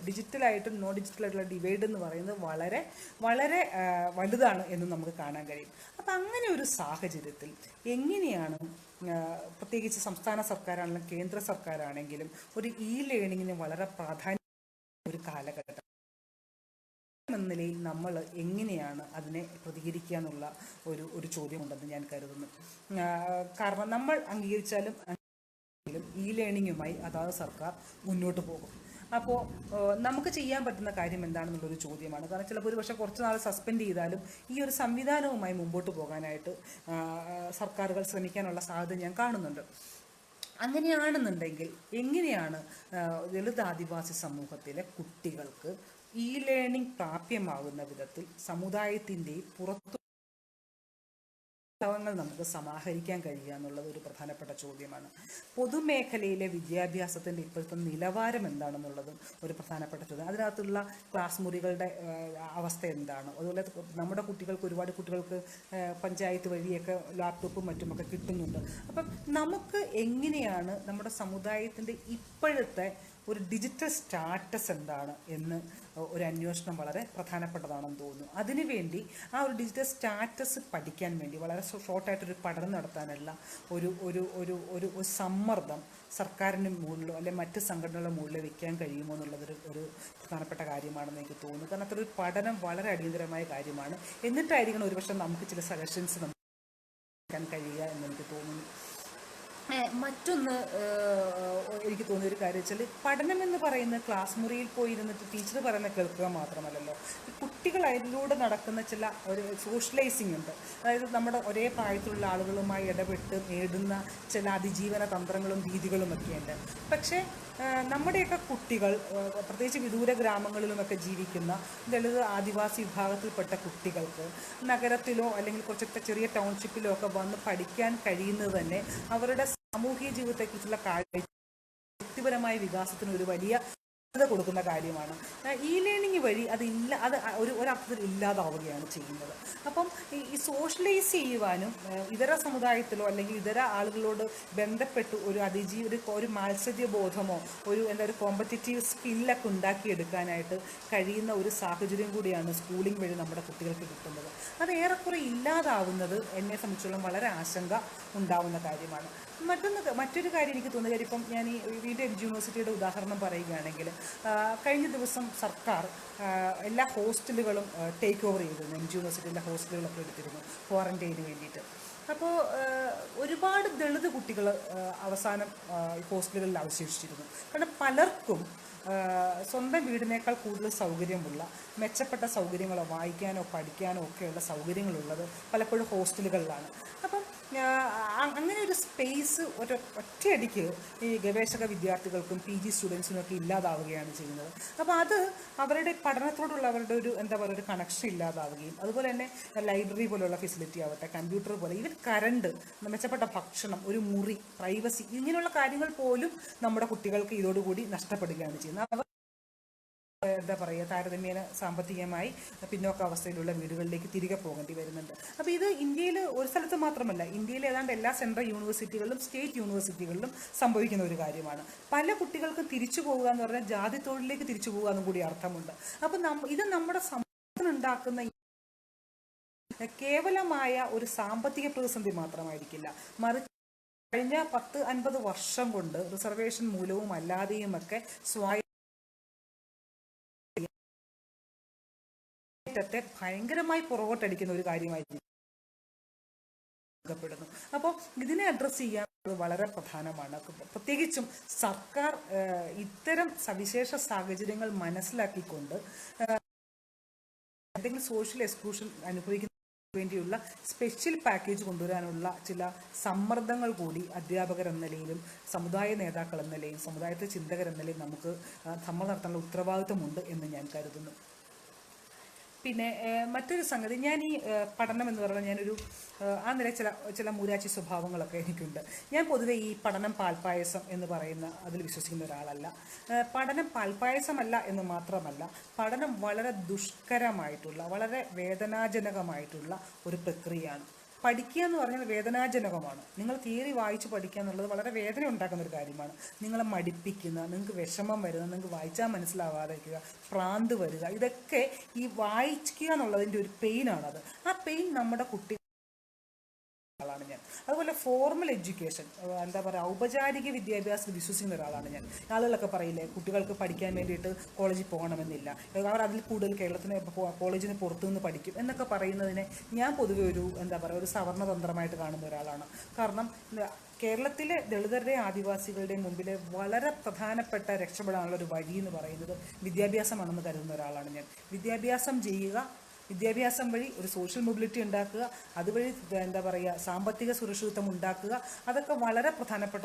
ഡിജിറ്റലായിട്ടും നോൺ ഡിജിറ്റലായിട്ടുള്ള ഡിവൈഡ് എന്ന് പറയുന്നത് വളരെ വളരെ വലുതാണ് എന്ന് നമുക്ക് കാണാൻ കഴിയും. അപ്പം അങ്ങനെ ഒരു സാഹചര്യത്തിൽ എങ്ങനെയാണ് പ്രത്യേകിച്ച് സംസ്ഥാന സർക്കാരാണെങ്കിലും കേന്ദ്ര സർക്കാരാണെങ്കിലും ഒരു ലേണിങ്ങിന് വളരെ പ്രാധാന്യം ഒരു കാലഘട്ടം എന്ന നിലയിൽ നമ്മൾ എങ്ങനെയാണ് അതിനെ പ്രതികരിക്കുക എന്നുള്ള ഒരു ചോദ്യമുണ്ടെന്ന് ഞാൻ കരുതുന്നു. കാരണം നമ്മൾ അംഗീകരിച്ചാലും ലേണിങ്ങുമായി അതാത് സർക്കാർ മുന്നോട്ട് പോകും. അപ്പോൾ നമുക്ക് ചെയ്യാൻ പറ്റുന്ന കാര്യം എന്താണെന്നുള്ളൊരു ചോദ്യമാണ്. കാരണം ചിലപ്പോൾ ഒരു പക്ഷേ കുറച്ച് നാൾ സസ്പെൻഡ് ചെയ്താലും ഈ ഒരു സംവിധാനവുമായി മുമ്പോട്ട് പോകാനായിട്ട് സർക്കാരുകൾ ശ്രമിക്കാനുള്ള സാധ്യത ഞാൻ കാണുന്നുണ്ട്. അങ്ങനെയാണെന്നുണ്ടെങ്കിൽ എങ്ങനെയാണ് ദളിത് ആദിവാസി സമൂഹത്തിലെ കുട്ടികൾക്ക് ലേണിംഗ് പ്രാപ്യമാകുന്ന വിധത്തിൽ സമുദായത്തിൻ്റെയും പുറത്തു ങ്ങൾ നമുക്ക് സമാഹരിക്കാൻ കഴിയുക എന്നുള്ളത് ഒരു പ്രധാനപ്പെട്ട ചോദ്യമാണ്. പൊതുമേഖലയിലെ വിദ്യാഭ്യാസത്തിൻ്റെ ഇപ്പോഴത്തെ നിലവാരം എന്താണെന്നുള്ളതും ഒരു പ്രധാനപ്പെട്ട ചോദ്യം. അതിനകത്തുള്ള ക്ലാസ് മുറികളുടെ അവസ്ഥ എന്താണ്, അതുപോലെ നമ്മുടെ കുട്ടികൾക്ക് ഒരുപാട് കുട്ടികൾക്ക് പഞ്ചായത്ത് വഴിയൊക്കെ ലാപ്ടോപ്പും മറ്റുമൊക്കെ കിട്ടുന്നുണ്ട്. അപ്പം നമുക്ക് എങ്ങനെയാണ് നമ്മുടെ സമുദായത്തിൻ്റെ ഇപ്പോഴത്തെ ഒരു ഡിജിറ്റൽ സ്റ്റാറ്റസ് എന്താണ് എന്ന് ഒരു അന്വേഷണം വളരെ പ്രധാനപ്പെട്ടതാണെന്ന് തോന്നുന്നു. അതിനുവേണ്ടി ആ ഒരു ഡിജിറ്റൽ സ്റ്റാറ്റസ് പഠിക്കാൻ വേണ്ടി വളരെ ഷോർട്ടായിട്ടൊരു പഠനം നടത്താനുള്ള ഒരു ഒരു ഒരു ഒരു സമ്മർദ്ദം സർക്കാരിന് മുകളിലോ അല്ലെങ്കിൽ മറ്റ് സംഘടനകളുടെ മുകളിൽ വയ്ക്കാൻ കഴിയുമോ എന്നുള്ളതൊരു പ്രധാനപ്പെട്ട കാര്യമാണെന്ന് എനിക്ക് തോന്നുന്നു. കാരണം അത്രയൊരു പഠനം വളരെ അടിയന്തരമായ കാര്യമാണ്. എന്നിട്ടായിരിക്കണം ഒരുപക്ഷെ നമുക്ക് ചില സജഷൻസ് നമുക്ക് കഴിയുക എന്നെനിക്ക് തോന്നുന്നു. മറ്റൊന്ന് എനിക്ക് തോന്നിയൊരു കാര്യം വെച്ചാൽ പഠനം എന്ന് പറയുന്നത് ക്ലാസ് മുറിയിൽ പോയി ഇരുന്നിട്ട് ടീച്ചർ പറയുന്നത് കേൾക്കുക മാത്രമല്ലല്ലോ. കുട്ടികൾ അതിലൂടെ നടക്കുന്ന ചില ഒരു സോഷ്യലൈസിങ് ഉണ്ട്. അതായത് നമ്മുടെ ഒരേ പ്രായത്തിലുള്ള ആളുകളുമായി ഇടപെട്ട് നേടുന്ന ചില അതിജീവന തന്ത്രങ്ങളും രീതികളുമൊക്കെയുണ്ട്. പക്ഷേ നമ്മുടെയൊക്കെ കുട്ടികൾ പ്രത്യേകിച്ച് വിദൂര ഗ്രാമങ്ങളിലുമൊക്കെ ജീവിക്കുന്ന ദളിത് ആദിവാസി വിഭാഗത്തിൽപ്പെട്ട കുട്ടികൾക്ക് നഗരത്തിലോ അല്ലെങ്കിൽ കുറച്ചൊക്കെ ചെറിയ ടൗൺഷിപ്പിലോ ഒക്കെ വന്ന് പഠിക്കാൻ കഴിയുന്നത് തന്നെ അവരുടെ സാമൂഹിക ജീവിതത്തെക്കുറിച്ചുള്ള വ്യക്തിപരമായ വികാസത്തിന് ഒരു വലിയ കൊടുക്കുന്ന കാര്യമാണ്. ലേണിംഗ് വഴി അത് ഒരർത്ഥത്തിൽ ഇല്ലാതാവുകയാണ് ചെയ്യുന്നത്. അപ്പം ഈ സോഷ്യലൈസ് ചെയ്യുവാനും ഇതര സമുദായത്തിലോ അല്ലെങ്കിൽ ഇതര ആളുകളോട് ബന്ധപ്പെട്ട് ഒരു മാത്സര്യബോധമോ ഒരു കോമ്പറ്റീറ്റീവ് സ്കില്ലൊക്കെ ഉണ്ടാക്കിയെടുക്കാനായിട്ട് കഴിയുന്ന ഒരു സാഹചര്യം കൂടിയാണ് സ്കൂളിംഗ് വഴി നമ്മുടെ കുട്ടികൾക്ക് കിട്ടുന്നത്. അത് ഏറെക്കുറെ ഇല്ലാതാവുന്നത് എന്നെ സംബന്ധിച്ചോളം വളരെ ആശങ്ക ഉണ്ടാവുന്ന കാര്യമാണ്. മറ്റൊരു കാര്യം എനിക്ക് തോന്നുന്ന കാര്യം, ഇപ്പം ഞാൻ ഈ വീണ്ടും യൂണിവേഴ്സിറ്റിയുടെ ഉദാഹരണം പറയുകയാണെങ്കിൽ കഴിഞ്ഞ ദിവസം സർക്കാർ എല്ലാ ഹോസ്റ്റലുകളും ടേക്ക് ഓവർ ചെയ്തിരുന്നു. യൂണിവേഴ്സിറ്റിയിലെ ഹോസ്റ്റലുകളൊക്കെ എടുത്തിരുന്നു ക്വാറന്റൈന് വേണ്ടിയിട്ട്. അപ്പോൾ ഒരുപാട് ദളിത് കുട്ടികൾ അവസാനം ഹോസ്റ്റലുകളിൽ അവശേഷിച്ചിരുന്നു. കാരണം പലർക്കും സ്വന്തം വീടിനേക്കാൾ കൂടുതൽ സൗകര്യമുള്ള മെച്ചപ്പെട്ട സൗകര്യങ്ങളോ വായിക്കാനോ പഠിക്കാനോ ഒക്കെയുള്ള സൗകര്യങ്ങളുള്ളത് പലപ്പോഴും ഹോസ്റ്റലുകളിലാണ്. അപ്പം അങ്ങനെ ഒരു സ്പേസ് ഒറ്റയടിക്ക് ഈ ഗവേഷക വിദ്യാർത്ഥികൾക്കും PG സ്റ്റുഡൻസിനും ഒക്കെ ഇല്ലാതാവുകയാണ് ചെയ്യുന്നത്. അപ്പോൾ അത് അവരുടെ പഠനത്തോടുള്ള അവരുടെ ഒരു ഒരു കണക്ഷൻ ഇല്ലാതാവുകയും, അതുപോലെ തന്നെ ലൈബ്രറി പോലുള്ള ഫെസിലിറ്റി ആവട്ടെ, കമ്പ്യൂട്ടർ പോലെ, ഈവൻ കറണ്ട്, മെച്ചപ്പെട്ട ഭക്ഷണം, ഒരു മുറി, പ്രൈവസി, ഇങ്ങനെയുള്ള കാര്യങ്ങൾ പോലും നമ്മുടെ കുട്ടികൾക്ക് ഇതോടുകൂടി നഷ്ടപ്പെടുകയാണ് ചെയ്യുന്നത്. താരതമ്യേന സാമ്പത്തികമായി പിന്നോക്കാവസ്ഥയിലുള്ള വീടുകളിലേക്ക് തിരികെ പോകേണ്ടി വരുന്നുണ്ട്. അപ്പോൾ ഇത് ഇന്ത്യയിൽ ഒരു സ്ഥലത്ത് മാത്രമല്ല, ഇന്ത്യയിലെ ഏതാണ്ട് എല്ലാ സെൻട്രൽ യൂണിവേഴ്സിറ്റികളിലും സ്റ്റേറ്റ് യൂണിവേഴ്സിറ്റികളിലും സംഭവിക്കുന്ന ഒരു കാര്യമാണ്. പല കുട്ടികൾക്ക് തിരിച്ചു പോകുക എന്ന് പറഞ്ഞാൽ ജാതി തൊഴിലിലേക്ക് തിരിച്ചു പോകുക എന്നും കൂടി അർത്ഥമുണ്ട്. അപ്പം ഇത് നമ്മുടെ സമൂഹത്തിനുണ്ടാക്കുന്ന കേവലമായ ഒരു സാമ്പത്തിക പ്രതിസന്ധി മാത്രമായിരിക്കില്ല, മറിച്ച് കഴിഞ്ഞ 10-50 വർഷം കൊണ്ട് റിസർവേഷൻ മൂലവും അല്ലാതെയുമൊക്കെ ഭയങ്കരമായി പുറകോട്ടടിക്കുന്ന ഒരു കാര്യമായിരിക്കും. അപ്പോൾ ഇതിനെ അഡ്രസ്സ് ചെയ്യാൻ വളരെ പ്രധാനമാണ്. പ്രത്യേകിച്ചും സർക്കാർ ഇത്തരം സവിശേഷ സാഹചര്യങ്ങൾ മനസ്സിലാക്കിക്കൊണ്ട് എന്തെങ്കിലും സോഷ്യൽ എക്സ്ക്ലൂഷൻ അനുഭവിക്കുന്ന വേണ്ടിയുള്ള സ്പെഷ്യൽ പാക്കേജ് കൊണ്ടുവരാനുള്ള ചില സമ്മർദ്ദങ്ങൾ കൂടി അധ്യാപകർ എന്ന നിലയിലും സമുദായ നേതാക്കൾ എന്ന നിലയിലും സമുദായത്തെ ചിന്തകർ എന്ന നിലയിൽ നമുക്ക് നമ്മൾ നടത്താനുള്ള ഉത്തരവാദിത്വമുണ്ട് എന്ന് ഞാൻ കരുതുന്നു. പിന്നെ മറ്റൊരു സംഗതി, ഞാൻ ഈ പഠനം എന്ന് പറഞ്ഞാൽ ഞാനൊരു ആ നില ചില മൂരാച്ചി സ്വഭാവങ്ങളൊക്കെ എനിക്കുണ്ട്. ഞാൻ പൊതുവെ ഈ പഠനം പാൽപ്പായസം എന്ന് പറയുന്ന അതിൽ വിശ്വസിക്കുന്ന ഒരാളല്ല. പഠനം പാൽപ്പായസമല്ല എന്ന് മാത്രമല്ല, പഠനം വളരെ ദുഷ്കരമായിട്ടുള്ള വളരെ വേദനാജനകമായിട്ടുള്ള ഒരു പ്രക്രിയയാണ്. പഠിക്കുക എന്ന് പറഞ്ഞാൽ വേദനാജനകമാണ്. നിങ്ങൾ തിയറി വായിച്ച് പഠിക്കുക എന്നുള്ളത് വളരെ വേദന ഉണ്ടാക്കുന്ന ഒരു കാര്യമാണ്. നിങ്ങളെ മടിപ്പിക്കുന്ന, നിങ്ങൾക്ക് വിഷമം വരുന്ന, നിങ്ങൾക്ക് വായിച്ചാൽ മനസ്സിലാവാതിരിക്കുക, പ്രാന്ത് വരിക, ഇതൊക്കെ ഈ വായിക്കുക എന്നുള്ളതിൻ്റെ ഒരു പെയിനാണത്. ആ പെയിൻ നമ്മുടെ ആളാണ് ഞാൻ. അതുപോലെ ഫോർമൽ എഡ്യൂക്കേഷൻ, എന്താ പറയുക, ഔപചാരിക വിദ്യാഭ്യാസത്തിൽ വിശ്വസിക്കുന്ന ഒരാളാണ് ഞാൻ. ആളുകളൊക്കെ പറയില്ലേ കുട്ടികൾക്ക് പഠിക്കാൻ വേണ്ടിയിട്ട് കോളേജിൽ പോകണമെന്നില്ല, അവർ അതിൽ കൂടുതൽ കേരളത്തിന് കോളേജിന് പുറത്തുനിന്ന് പഠിക്കും എന്നൊക്കെ പറയുന്നതിനെ ഞാൻ പൊതുവെ ഒരു എന്താ പറയുക ഒരു സവർണതന്ത്രമായിട്ട് കാണുന്ന ഒരാളാണ്. കാരണം കേരളത്തിലെ ദളിതരുടെയും ആദിവാസികളുടെയും മുമ്പിൽ വളരെ പ്രധാനപ്പെട്ട രക്ഷപ്പെടാനുള്ള ഒരു വഴി എന്ന് പറയുന്നത് വിദ്യാഭ്യാസമാണെന്ന് കരുതുന്ന ഒരാളാണ് ഞാൻ. വിദ്യാഭ്യാസം ചെയ്യുക, വിദ്യാഭ്യാസം വഴി ഒരു സോഷ്യൽ മൊബിലിറ്റി ഉണ്ടാക്കുക, അതുവഴി എന്താ പറയുക സാമ്പത്തിക സുരക്ഷിതത്വം ഉണ്ടാക്കുക, അതൊക്കെ വളരെ പ്രധാനപ്പെട്ട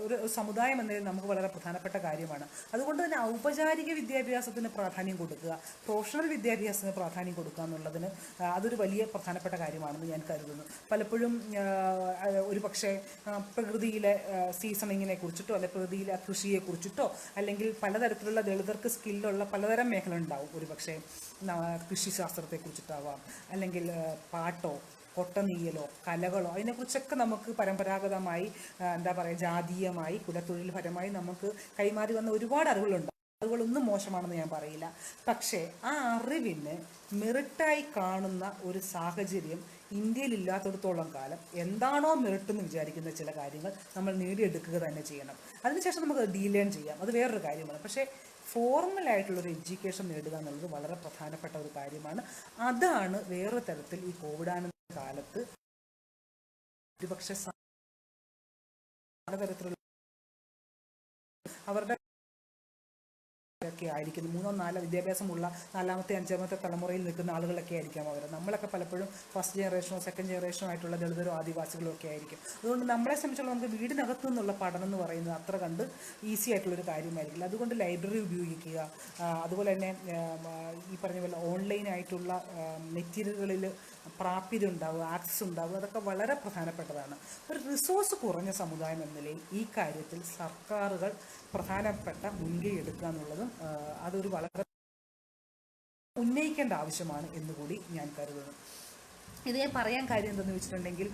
ഒരു സമുദായം എന്നതിൽ നമുക്ക് വളരെ പ്രധാനപ്പെട്ട കാര്യമാണ്. അതുകൊണ്ട് തന്നെ ഔപചാരിക വിദ്യാഭ്യാസത്തിന് പ്രാധാന്യം കൊടുക്കുക, പ്രൊഫഷണൽ വിദ്യാഭ്യാസത്തിന് പ്രാധാന്യം കൊടുക്കുക എന്നുള്ളതിന് അതൊരു വലിയ പ്രധാനപ്പെട്ട കാര്യമാണെന്ന് ഞാൻ കരുതുന്നു. പലപ്പോഴും ഒരു പക്ഷേ പ്രകൃതിയിലെ സീസണിങ്ങിനെ കുറിച്ചിട്ടോ അല്ലെങ്കിൽ പ്രകൃതിയിലെ കൃഷിയെക്കുറിച്ചിട്ടോ അല്ലെങ്കിൽ പലതരത്തിലുള്ള ദളിതർക്ക് സ്കില്ലുള്ള പലതരം മേഖല ഉണ്ടാവും. ഒരു പക്ഷേ കൃഷിശാസ്ത്രത്തെക്കുറിച്ചിട്ടാവാം, അല്ലെങ്കിൽ പാട്ടോ കൊട്ടനീയലോ കലകളോ, അതിനെക്കുറിച്ചൊക്കെ നമുക്ക് പരമ്പരാഗതമായി എന്താ പറയുക ജാതീയമായി കുലത്തൊഴിൽപരമായി നമുക്ക് കൈമാറി വന്ന ഒരുപാട് അറിവുകളുണ്ട്. അറിവുകളൊന്നും മോശമാണെന്ന് ഞാൻ പറയില്ല. പക്ഷേ ആ അറിവിന് മെറിറ്റായി കാണുന്ന ഒരു സാഹചര്യം ഇന്ത്യയിൽ ഇല്ലാത്തിടത്തോളം കാലം എന്താണോ മെറിറ്റ് എന്ന് വിചാരിക്കുന്ന ചില കാര്യങ്ങൾ നമ്മൾ നേടിയെടുക്കുക തന്നെ ചെയ്യണം. അതിനുശേഷം നമുക്ക് ഡീലേൺ ചെയ്യാം, അത് വേറൊരു കാര്യമാണ്. പക്ഷേ ഫോർമലായിട്ടുള്ളൊരു എഡ്യൂക്കേഷൻ നേടുക എന്നുള്ളത് വളരെ പ്രധാനപ്പെട്ട ഒരു കാര്യമാണ്. അതാണ് വേറൊരു തരത്തിൽ ഈ കോവിഡാനന്തര കാലത്ത് ഒരുപക്ഷെ പലതരത്തിലുള്ള അവരുടെ ഒക്കെ ആയിരിക്കും. 3 or 4 വിദ്യാഭ്യാസമുള്ള 4ാമത്തെ 5ാമത്തെ തലമുറയിൽ നിൽക്കുന്ന ആളുകളൊക്കെ ആയിരിക്കാം അവർ. നമ്മളൊക്കെ പലപ്പോഴും ഫസ്റ്റ് ജനറേഷനോ സെക്കൻഡ് ജനറേഷനോ ആയിട്ടുള്ള ദളിതരോ ആദിവാസികളോ ഒക്കെ ആയിരിക്കും. അതുകൊണ്ട് നമ്മളെ സംബന്ധിച്ചുള്ള നമുക്ക് വീടിനകത്തു നിന്നുള്ള പഠനം എന്ന് പറയുന്നത് അത്ര കണ്ട് ഈസി ആയിട്ടുള്ളൊരു കാര്യമായിരിക്കില്ല. അതുകൊണ്ട് ലൈബ്രറി ഉപയോഗിക്കുക, അതുപോലെ തന്നെ ഈ പറഞ്ഞ പോലെ ഓൺലൈനായിട്ടുള്ള മെറ്റീരിയലുകളിൽ പ്രാപ്യത ഉണ്ടാവുക, ആക്സസ് ഉണ്ടാവുക, അതൊക്കെ വളരെ പ്രധാനപ്പെട്ടതാണ്. ഒരു റിസോഴ്സ് കുറഞ്ഞ സമുദായം എന്ന നിലയിൽ ഈ കാര്യത്തിൽ സർക്കാരുകൾ പ്രധാനപ്പെട്ട മുൻകൈ എടുക്കുക എന്നുള്ളതും അതൊരു വളരെ ഉന്നയിക്കേണ്ട ആവശ്യമാണ് എന്നുകൂടി ഞാൻ കരുതുന്നു. ഇത് ഞാൻ പറയാൻ കാര്യം എന്തെന്ന് വെച്ചിട്ടുണ്ടെങ്കിൽ,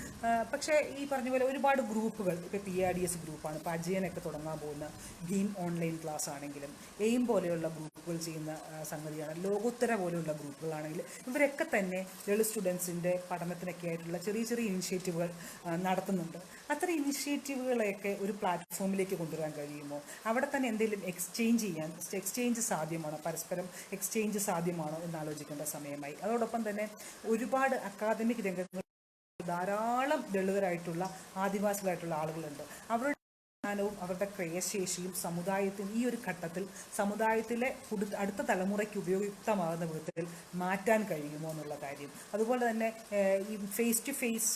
പക്ഷേ ഈ പറഞ്ഞ പോലെ ഒരുപാട് ഗ്രൂപ്പുകൾ, ഇപ്പോൾ PRDS ഗ്രൂപ്പാണ്, ഇപ്പോൾ അജയനൊക്കെ തുടങ്ങാൻ പോകുന്ന ഗെയിം ഓൺലൈൻ ക്ലാസ് ആണെങ്കിലും എയിം പോലെയുള്ള ഗ്രൂപ്പുകൾ ചെയ്യുന്ന സംഗതിയാണ്, ലോകോത്തര പോലെയുള്ള ഗ്രൂപ്പുകളാണെങ്കിലും ഇവരൊക്കെ തന്നെ ദളിത് സ്റ്റുഡൻസിൻ്റെ പഠനത്തിനൊക്കെ ആയിട്ടുള്ള ചെറിയ ചെറിയ ഇനിഷ്യേറ്റീവുകൾ നടത്തുന്നുണ്ട്. അത്തരം ഇനിഷ്യേറ്റീവുകളെയൊക്കെ ഒരു പ്ലാറ്റ്ഫോമിലേക്ക് കൊണ്ടുവരാൻ കഴിയുമോ? അവിടെ തന്നെ എന്തെങ്കിലും എക്സ്ചേഞ്ച് സാധ്യമാണോ, പരസ്പരം എക്സ്ചേഞ്ച് സാധ്യമാണോ എന്നാലോചിക്കേണ്ട സമയമായി. അതോടൊപ്പം തന്നെ ഒരുപാട് അക്കാദമിക് രംഗങ്ങൾ ധാരാളം ദളിതരായിട്ടുള്ള ആദിവാസികളായിട്ടുള്ള ആളുകളുണ്ട്. അവരുടെ ജ്ഞാനവും അവരുടെ ക്രിയശേഷിയും സമുദായത്തിന് ഈ ഒരു ഘട്ടത്തിൽ സമുദായത്തിലെ അടുത്ത തലമുറയ്ക്ക് ഉപയുക്തമാകുന്ന വിധത്തിൽ മാറ്റാൻ കഴിയുമോ എന്നുള്ള കാര്യം. അതുപോലെ തന്നെ ഈ ഫേസ് ടു ഫേസ്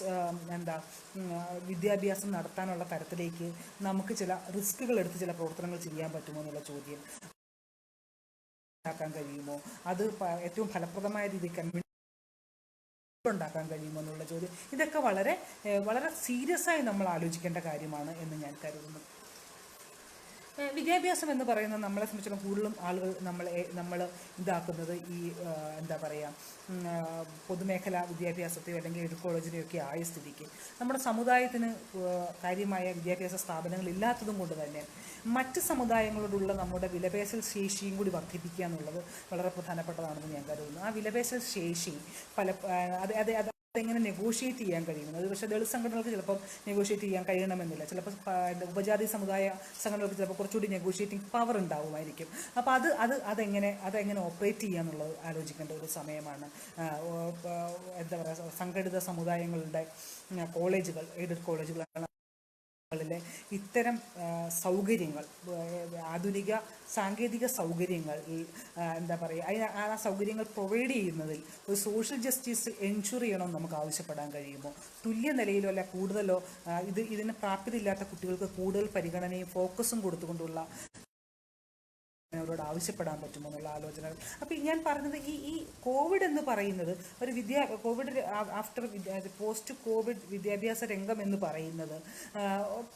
വിദ്യാഭ്യാസം നടത്താനുള്ള തരത്തിലേക്ക് നമുക്ക് ചില റിസ്കുകൾ എടുത്ത് ചില പ്രവർത്തനങ്ങൾ ചെയ്യാൻ പറ്റുമോ എന്നുള്ള ചോദ്യം ഉണ്ടാക്കാൻ കഴിയുമോ, അത് ഏറ്റവും ഫലപ്രദമായ രീതിയിൽ ഉണ്ടാക്കാൻ കഴിയുമോ എന്നുള്ള ചോദ്യം, ഇതൊക്കെ വളരെ വളരെ സീരിയസ് ആയി നമ്മൾ ആലോചിക്കേണ്ട കാര്യമാണ് എന്ന് ഞാൻ കരുതുന്നു. വിദ്യാഭ്യാസം എന്ന് പറയുന്നത് നമ്മളെ സംബന്ധിച്ചിടത്തോളം കൂടുതലും ആളുകൾ നമ്മൾ ഇതാക്കുന്നത് ഈ എന്താ പറയുക പൊതുമേഖലാ വിദ്യാഭ്യാസത്തെയോ അല്ലെങ്കിൽ എയ്ഡഡ് കോളേജിനെയോ ഒക്കെ ആയ സ്ഥിതിക്ക് നമ്മുടെ സമുദായത്തിന് കാര്യമായ വിദ്യാഭ്യാസ സ്ഥാപനങ്ങൾ ഇല്ലാത്തതും കൊണ്ട് തന്നെ മറ്റ് സമുദായങ്ങളോടുള്ള നമ്മുടെ വിലപേശൽ ശേഷിയും കൂടി വർദ്ധിപ്പിക്കുക എന്നുള്ളത് വളരെ പ്രധാനപ്പെട്ടതാണെന്ന് ഞാൻ കരുതുന്നു. ആ വിലപേശൽ ശേഷി അതെങ്ങനെ നെഗോഷിയേറ്റ് ചെയ്യാൻ കഴിയുന്നത്, പക്ഷേ ദളിത് സംഘടനകൾക്ക് ചിലപ്പം നെഗോഷിയേറ്റ് ചെയ്യാൻ കഴിയണമെന്നില്ല. ചിലപ്പോൾ ഉപജാതി സമുദായ സംഘടനകൾക്ക് ചിലപ്പോൾ കുറച്ചുകൂടി നെഗോഷിയേറ്റിംഗ് പവർ ഉണ്ടാവുമായിരിക്കും. അപ്പോൾ അതെങ്ങനെ ഓപ്പറേറ്റ് ചെയ്യുക എന്നുള്ളത് ആലോചിക്കേണ്ട ഒരു സമയമാണ്. എന്താ പറയുക, സംഘടിത സമുദായങ്ങളുടെ കോളേജുകൾ, എയ്ഡഡ് കോളേജുകളാണ് ളിലെ ഇത്തരം സൗകര്യങ്ങൾ, ആധുനിക സാങ്കേതിക സൗകര്യങ്ങൾ, എന്താ പറയുക, ആ സൗകര്യങ്ങൾ പ്രൊവൈഡ് ചെയ്യുന്നതിൽ ഒരു സോഷ്യൽ ജസ്റ്റിസ് എൻഷുർ ചെയ്യണമെന്ന് നമുക്ക് ആവശ്യപ്പെടാൻ കഴിയുമോ? തുല്യ നിലയിലോ അല്ല കൂടുതലോ ഇതിന് പ്രാപ്യതയില്ലാത്ത കുട്ടികൾക്ക് കൂടുതൽ പരിഗണനയും ഫോക്കസും കൊടുത്തുകൊണ്ടുള്ള അവരോട് ആവശ്യപ്പെടാൻ പറ്റുമോ എന്നുള്ള ആലോചനകൾ. അപ്പം ഞാൻ പറഞ്ഞത് ഈ കോവിഡ് എന്ന് പറയുന്നത് ഒരു കോവിഡ് ആഫ്റ്റർ പോസ്റ്റ് കോവിഡ് വിദ്യാഭ്യാസ രംഗം എന്ന് പറയുന്നത്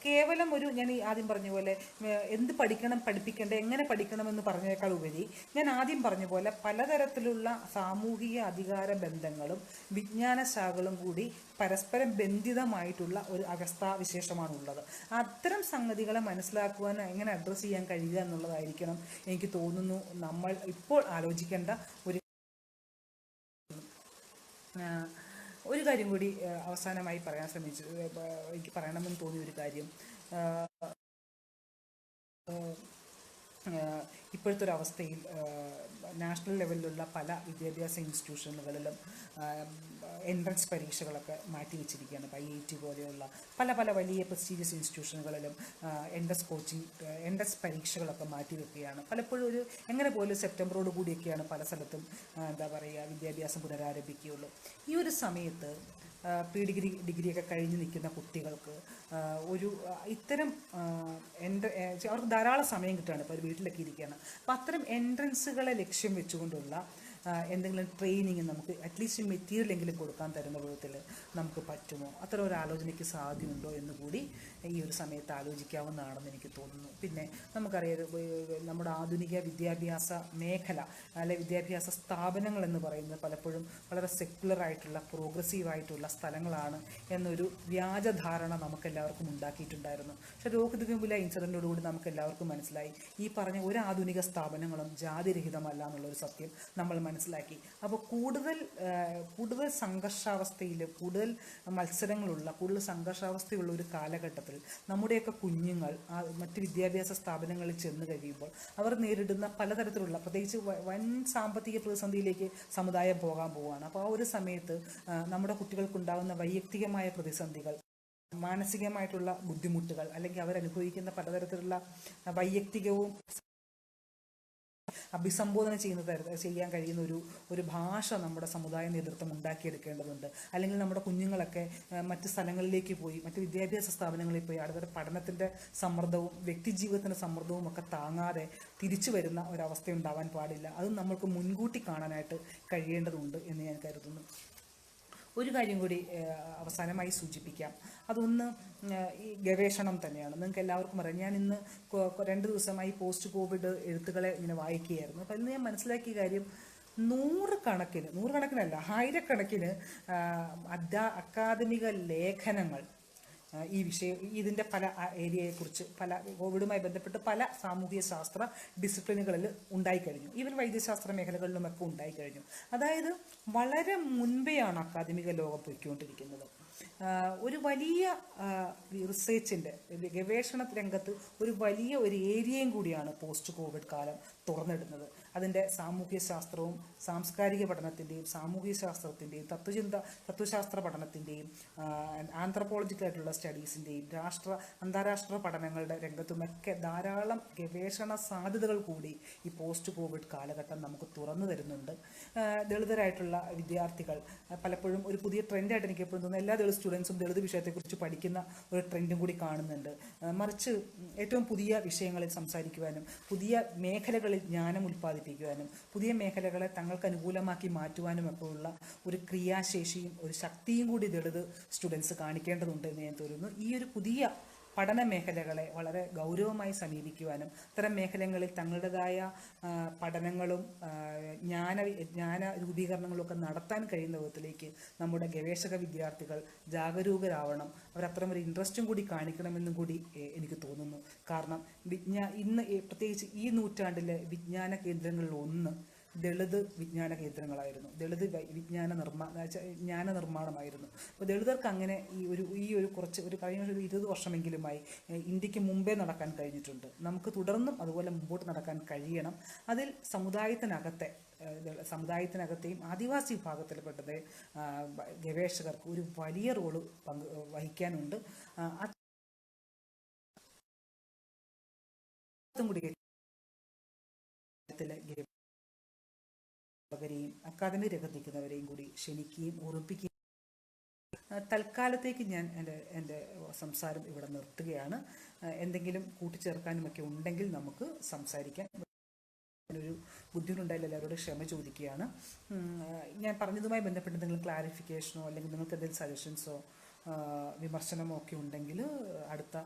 കേവലം ഞാൻ ഈ ആദ്യം പറഞ്ഞ പോലെ എന്ത് പഠിക്കണം, പഠിപ്പിക്കേണ്ടത്, എങ്ങനെ പഠിക്കണമെന്ന് പറഞ്ഞേക്കാൾ ഉപരി ഞാൻ ആദ്യം പറഞ്ഞ പോലെ പലതരത്തിലുള്ള സാമൂഹിക അധികാര ബന്ധങ്ങളും വിജ്ഞാന ശാഖകളും കൂടി പരസ്പരം ബന്ധിതമായിട്ടുള്ള ഒരു അവസ്ഥാവിശേഷമാണുള്ളത്. അത്തരം സംഗതികളെ മനസ്സിലാക്കുവാൻ എങ്ങനെ അഡ്രസ്സ് ചെയ്യാൻ കഴിയുക എന്നുള്ളതായിരിക്കണം എനിക്ക് തോന്നുന്നു നമ്മൾ ഇപ്പോൾ ആലോചിക്കേണ്ട ഒരു കാര്യം കൂടി അവസാനമായി പറയാൻ എനിക്ക് പറയണമെന്ന് തോന്നിയ ഒരു കാര്യം, ഇപ്പോഴത്തെ ഒരു അവസ്ഥയിൽ നാഷണൽ ലെവലിലുള്ള പല വിദ്യാഭ്യാസ ഇൻസ്റ്റിറ്റ്യൂഷനുകളിലും എൻട്രൻസ് പരീക്ഷകളൊക്കെ മാറ്റിവെച്ചിരിക്കുകയാണ്. IIT പോലെയുള്ള പല പല വലിയ പ്രസ്റ്റീജിയസ് ഇൻസ്റ്റിറ്റ്യൂഷനുകളിലും എൻട്രൻസ് പരീക്ഷകളൊക്കെ മാറ്റിവെക്കുകയാണ്. പലപ്പോഴും എങ്ങനെ പോലും സെപ്റ്റംബറോട് കൂടിയൊക്കെയാണ് പല സ്ഥലത്തും എന്താ പറയുക വിദ്യാഭ്യാസം പുനരാരംഭിക്കുകയുള്ളൂ. ഈ ഒരു സമയത്ത് ഡിഗ്രിയൊക്കെ കഴിഞ്ഞ് നിൽക്കുന്ന കുട്ടികൾക്ക് ഇത്തരം അവർക്ക് ധാരാളം സമയം കിട്ടുകയാണ്. ഇപ്പോൾ അവർ വീട്ടിലൊക്കെ ഇരിക്കുകയാണ്. അപ്പോൾ അത്തരം എൻട്രൻസുകളെ ലക്ഷ്യം വെച്ചുകൊണ്ടുള്ള എന്തെങ്കിലും ട്രെയിനിങ് നമുക്ക് അറ്റ്ലീസ്റ്റ് മെറ്റീരിയലെങ്കിലും കൊടുക്കാൻ തരുന്ന വിധത്തിൽ നമുക്ക് പറ്റുമോ? അത്തരം ഒരു ആലോചനയ്ക്ക് സാധ്യതയുണ്ടോ എന്ന് കൂടി ഈ ഒരു സമയത്ത് ആലോചിക്കാവുന്നതാണെന്ന് എനിക്ക് തോന്നുന്നു. പിന്നെ നമുക്കറിയാം നമ്മുടെ ആധുനിക വിദ്യാഭ്യാസ മേഖല വിദ്യാഭ്യാസ സ്ഥാപനങ്ങൾ എന്ന് പറയുന്നത് പലപ്പോഴും വളരെ സെക്യുലറായിട്ടുള്ള പ്രോഗ്രസീവായിട്ടുള്ള സ്ഥലങ്ങളാണ് എന്നൊരു വ്യാജധാരണ നമുക്കെല്ലാവർക്കും ഉണ്ടാക്കിയിട്ടുണ്ടായിരുന്നു. പക്ഷേ രോഹിത് വെമുല ഇൻസിഡൻറ്റോടുകൂടി നമുക്കെല്ലാവർക്കും മനസ്സിലായി ഈ പറഞ്ഞ ഒരു ആധുനിക സ്ഥാപനങ്ങളും ജാതിരഹിതമല്ല എന്നുള്ളൊരു സത്യം നമ്മൾ മനസ്സിലാക്കി. അപ്പോൾ കൂടുതൽ സംഘർഷാവസ്ഥയിൽ, കൂടുതൽ മത്സരങ്ങളുള്ള, കൂടുതൽ സംഘർഷാവസ്ഥയുള്ള ഒരു കാലഘട്ടത്തിൽ നമ്മുടെയൊക്കെ കുഞ്ഞുങ്ങൾ മറ്റ് വിദ്യാഭ്യാസ സ്ഥാപനങ്ങളിൽ ചെന്ന് കഴിയുമ്പോൾ അവർ നേരിടുന്ന പലതരത്തിലുള്ള, പ്രത്യേകിച്ച് വൻ സാമ്പത്തിക പ്രതിസന്ധിയിലേക്ക് സമുദായം പോകാൻ പോവുകയാണ്. അപ്പോൾ ആ ഒരു സമയത്ത് നമ്മുടെ കുട്ടികൾക്കുണ്ടാകുന്ന വൈയക്തികമായ പ്രതിസന്ധികൾ, മാനസികമായിട്ടുള്ള ബുദ്ധിമുട്ടുകൾ, അല്ലെങ്കിൽ അവരനുഭവിക്കുന്ന പലതരത്തിലുള്ള വൈയക്തികവും അഭിസംബോധന ചെയ്യാൻ കഴിയുന്ന ഒരു ഭാഷ നമ്മുടെ സമുദായ നേതൃത്വം ഉണ്ടാക്കിയെടുക്കേണ്ടതുണ്ട്. അല്ലെങ്കിൽ നമ്മുടെ കുഞ്ഞുങ്ങളൊക്കെ മറ്റ് സ്ഥലങ്ങളിലേക്ക് പോയി, മറ്റ് വിദ്യാഭ്യാസ സ്ഥാപനങ്ങളിൽ പോയി അടുത്ത പഠനത്തിൻ്റെ സമ്മർദ്ദവും വ്യക്തിജീവിതത്തിൻ്റെ സമ്മർദ്ദവും ഒക്കെ താങ്ങാതെ തിരിച്ചു വരുന്ന ഒരവസ്ഥ ഉണ്ടാവാൻ പാടില്ല. അത് നമ്മൾക്ക് മുൻകൂട്ടി കാണാനായിട്ട് കഴിയേണ്ടതുണ്ട് എന്ന് ഞാൻ കരുതുന്നു. ഒരു കാര്യം കൂടി അവസാനമായി സൂചിപ്പിക്കാം. അതൊന്ന് ഈ ഗവേഷണം തന്നെയാണ്. നിങ്ങൾക്ക് എല്ലാവർക്കും അറിയാം, ഞാൻ ഇന്ന് 2 ദിവസമായി പോസ്റ്റ് കോവിഡ് എഴുത്തുകളെ ഇങ്ങനെ വായിക്കുകയായിരുന്നു. അപ്പോൾ ഇന്ന് ഞാൻ മനസ്സിലാക്കിയ കാര്യം, നൂറുകണക്കിനല്ല ആയിരക്കണക്കിന് അക്കാദമിക ലേഖനങ്ങൾ ഈ ഇതിൻ്റെ പല ഏരിയയെക്കുറിച്ച്, പല കോവിഡുമായി ബന്ധപ്പെട്ട് പല സാമൂഹിക ശാസ്ത്ര ഡിസിപ്ലിനുകളിൽ ഉണ്ടായിക്കഴിഞ്ഞു. ഈവൻ വൈദ്യശാസ്ത്ര മേഖലകളിലുമൊക്കെ ഉണ്ടായിക്കഴിഞ്ഞു. അതായത് വളരെ മുൻപെയാണ് അക്കാദമിക ലോകം പൊയ്ക്കൊണ്ടിരിക്കുന്നത്. ഒരു വലിയ റിസർച്ചിൻ്റെ, ഗവേഷണ രംഗത്ത് ഒരു വലിയ ഏരിയയും കൂടിയാണ് പോസ്റ്റ് കോവിഡ് കാലം തുറന്നിടുന്നത്. അതിൻ്റെ സാമൂഹ്യ ശാസ്ത്രവും സാംസ്കാരിക പഠനത്തിൻ്റെയും സാമൂഹ്യ ശാസ്ത്രത്തിൻ്റെയും തത്വശാസ്ത്ര പഠനത്തിൻ്റെയും ആന്ത്രപ്പോളജിക്കലായിട്ടുള്ള സ്റ്റഡീസിൻ്റെയും അന്താരാഷ്ട്ര പഠനങ്ങളുടെ രംഗത്തുമൊക്കെ ധാരാളം ഗവേഷണ സാധ്യതകൾ കൂടി ഈ പോസ്റ്റ് കോവിഡ് കാലഘട്ടം നമുക്ക് തുറന്നു തരുന്നുണ്ട്. ദളിതരായിട്ടുള്ള വിദ്യാർത്ഥികൾ പലപ്പോഴും ഒരു പുതിയ ട്രെൻഡായിട്ട് എനിക്ക് എപ്പോഴും തോന്നുന്നു, എല്ലാ ദളിത് സ്റ്റുഡൻസും ദളിത് വിഷയത്തെക്കുറിച്ച് പഠിക്കുന്ന ഒരു ട്രെൻഡും കൂടി കാണുന്നുണ്ട്. മറിച്ച് ഏറ്റവും പുതിയ വിഷയങ്ങളിൽ സംസാരിക്കുവാനും പുതിയ മേഖലകളിൽ ജ്ഞാനം ഉൽപ്പാദിപ്പിക്കുവാനും പുതിയ മേഖലകളെ തങ്ങൾക്ക് അനുകൂലമാക്കി മാറ്റുവാനും ഒക്കെ ഉള്ള ഒരു ക്രിയാശേഷിയും ഒരു ശക്തിയും കൂടി ദളിത് സ്റ്റുഡൻസ് കാണിക്കേണ്ടതുണ്ട് എന്ന് ഞാൻ തോന്നുന്നു. ഈ ഒരു പുതിയ പഠന മേഖലകളെ വളരെ ഗൗരവമായി സമീപിക്കുവാനും അത്തരം മേഖലകളിൽ തങ്ങളുടേതായ പഠനങ്ങളും ജ്ഞാന രൂപീകരണങ്ങളും ഒക്കെ നടത്താൻ കഴിയുന്ന വിധത്തിലേക്ക് നമ്മുടെ ഗവേഷക വിദ്യാർത്ഥികൾ ജാഗരൂകരാവണം. അവരത്രയും ഒരു ഇൻട്രസ്റ്റും കൂടി കാണിക്കണമെന്നും കൂടി എനിക്ക് തോന്നുന്നു. കാരണം ഇന്ന് പ്രത്യേകിച്ച് ഈ നൂറ്റാണ്ടിലെ വിജ്ഞാന കേന്ദ്രങ്ങളിൽ ഒന്ന് ദളിത് വിജ്ഞാന കേന്ദ്രങ്ങളായിരുന്നു. ദളിത് ജ്ഞാന നിർമ്മാണമായിരുന്നു. അപ്പോൾ ദളിതർക്ക് അങ്ങനെ കഴിഞ്ഞ 20 വർഷമെങ്കിലുമായി ഇന്ത്യക്ക് മുമ്പേ നടക്കാൻ കഴിഞ്ഞിട്ടുണ്ട്. നമുക്ക് തുടർന്നും അതുപോലെ മുമ്പോട്ട് നടക്കാൻ കഴിയണം. അതിൽ സമുദായത്തിനകത്തെയും ആദിവാസി വിഭാഗത്തിൽപ്പെട്ടത് ഗവേഷകർക്ക് ഒരു വലിയ റോള് വഹിക്കാനുണ്ട്. ഉത്തരവാദിത്വം കൂടി അക്കാദമി രംഗത്ത് നിൽക്കുന്നവരെയും കൂടി ക്ഷണിക്കുകയും ഓർമ്മിപ്പിക്കുകയും തൽക്കാലത്തേക്ക് ഞാൻ എൻ്റെ സംസാരം ഇവിടെ നിർത്തുകയാണ്. എന്തെങ്കിലും കൂട്ടിച്ചേർക്കാനുമൊക്കെ ഉണ്ടെങ്കിൽ നമുക്ക് സംസാരിക്കാം. ഒരു ബുദ്ധിമുട്ടുണ്ടായില്ല, എല്ലാവരോടും ക്ഷമ ചോദിക്കുകയാണ്. ഞാൻ പറഞ്ഞതുമായി ബന്ധപ്പെട്ട് എന്തെങ്കിലും ക്ലാരിഫിക്കേഷനോ അല്ലെങ്കിൽ നിങ്ങൾക്ക് എന്തെങ്കിലും സജഷൻസോ വിമർശനമോ ഒക്കെ ഉണ്ടെങ്കിൽ അടുത്ത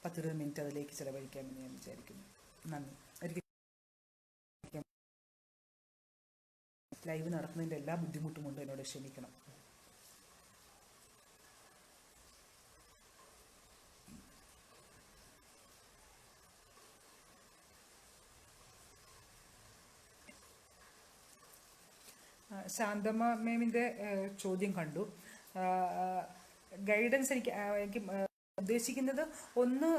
10-20 മിനിറ്റ് അതിലേക്ക് ചിലവഴിക്കാമെന്ന് ഞാൻ വിചാരിക്കുന്നു. നന്ദി. ഒരിക്കലും ലൈവ് നടത്തുന്നതിൻ്റെ എല്ലാ ബുദ്ധിമുട്ടും കൊണ്ട് എന്നോട് ക്ഷമിക്കണം. ശാന്തമ്മ മേമിൻ്റെ ചോദ്യം കണ്ടു. ഗൈഡൻസ് എനിക്ക് ഉദ്ദേശിക്കുന്നത് ഒന്ന്,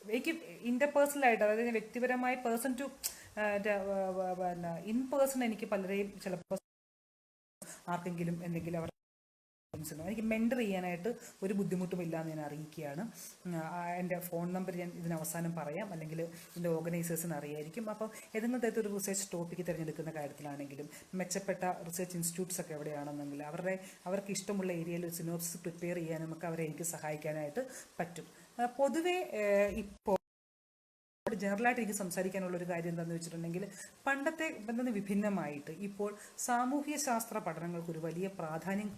എനിക്ക് ഇൻ്റർപേഴ്സണലായിട്ട്, അതായത് വ്യക്തിപരമായി പേഴ്സൺ ടു ഇൻ പേഴ്സൺ എനിക്ക് പലരെയും ചിലപ്പോൾ ആർക്കെങ്കിലും എന്തെങ്കിലും അവർ എനിക്ക് മെൻറ്റർ ചെയ്യാനായിട്ട് ഒരു ബുദ്ധിമുട്ടുമില്ല എന്ന് ഞാൻ അറിയിക്കുകയാണ്. എൻ്റെ ഫോൺ നമ്പർ ഞാൻ ഇതിന് അവസാനം പറയാം, അല്ലെങ്കിൽ ഇതിൻ്റെ ഓർഗനൈസേഴ്സിന് അറിയായിരിക്കും. അപ്പം ഏതെങ്കിലും തരത്തിൽ ഒരു റിസർച്ച് ടോപ്പിക്ക് തിരഞ്ഞെടുക്കുന്ന കാര്യത്തിലാണെങ്കിലും മെച്ചപ്പെട്ട റിസർച്ച് ഇൻസ്റ്റിറ്റ്യൂട്ട്സ് ഒക്കെ എവിടെയാണെന്നെങ്കിൽ അവർക്ക് ഇഷ്ടമുള്ള ഏരിയയിൽ ഒരു സിനോപ്സിസ് പ്രിപ്പയർ ചെയ്യാനും ഒക്കെ അവരെ എനിക്ക് സഹായിക്കാനായിട്ട് പറ്റും. പൊതുവേ ഇപ്പോൾ ജനറലായിട്ട് എനിക്ക് സംസാരിക്കാനുള്ള ഒരു കാര്യം എന്താണെന്ന് വെച്ചിട്ടുണ്ടെങ്കിൽ, പണ്ടത്തെ ബന്ധത്തിന് വിഭിന്നമായിട്ട് ഇപ്പോൾ സാമൂഹ്യ ശാസ്ത്ര പഠനങ്ങൾക്കൊരു വലിയ പ്രാധാന്യം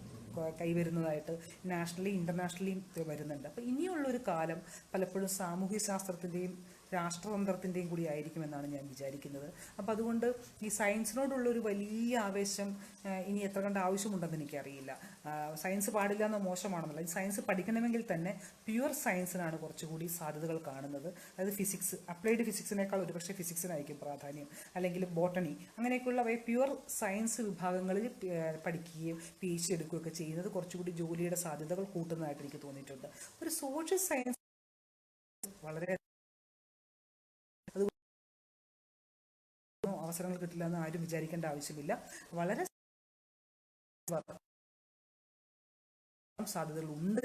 കൈവരുന്നതായിട്ട് നാഷണലി ഇൻ്റർനാഷണലിയും വരുന്നുണ്ട്. അപ്പോൾ ഇനിയുള്ളൊരു കാലം പലപ്പോഴും സാമൂഹ്യ ശാസ്ത്രത്തിൻ്റെയും രാഷ്ട്രതന്ത്രത്തിൻ്റെയും കൂടി ആയിരിക്കുമെന്നാണ് ഞാൻ വിചാരിക്കുന്നത്. അപ്പോൾ അതുകൊണ്ട് ഈ സയൻസിനോടുള്ളൊരു വലിയ ആവേശം ഇനി എത്ര കണ്ട് ആവശ്യമുണ്ടെന്ന് എനിക്കറിയില്ല. സയൻസ് പാടില്ല എന്ന മോശമാണെന്നല്ല, ഈ സയൻസ് പഠിക്കണമെങ്കിൽ തന്നെ പ്യുവർ സയൻസിനാണ് കുറച്ചുകൂടി സാധ്യതകൾ കാണുന്നത്. അതായത് ഫിസിക്സ്, അപ്ലൈഡ് ഫിസിക്സിനേക്കാൾ ഒരുപക്ഷെ ഫിസിക്സിനായിരിക്കും പ്രാധാന്യം, അല്ലെങ്കിൽ ബോട്ടണി, അങ്ങനെയൊക്കെയുള്ള പ്യുവർ സയൻസ് വിഭാഗങ്ങളിൽ പഠിക്കുകയും PhD എടുക്കുകയൊക്കെ ചെയ്യുന്നത് കുറച്ചുകൂടി ജോലിയുടെ സാധ്യതകൾ കൂട്ടുന്നതായിട്ട് എനിക്ക് തോന്നിയിട്ടുണ്ട്. ഒരു സോഷ്യൽ സയൻസ് വളരെ അവസരങ്ങൾ കിട്ടില്ല എന്ന് ആരും വിചാരിക്കേണ്ട ആവശ്യമില്ല. വളരെ സാധ്യതകളുണ്ട്.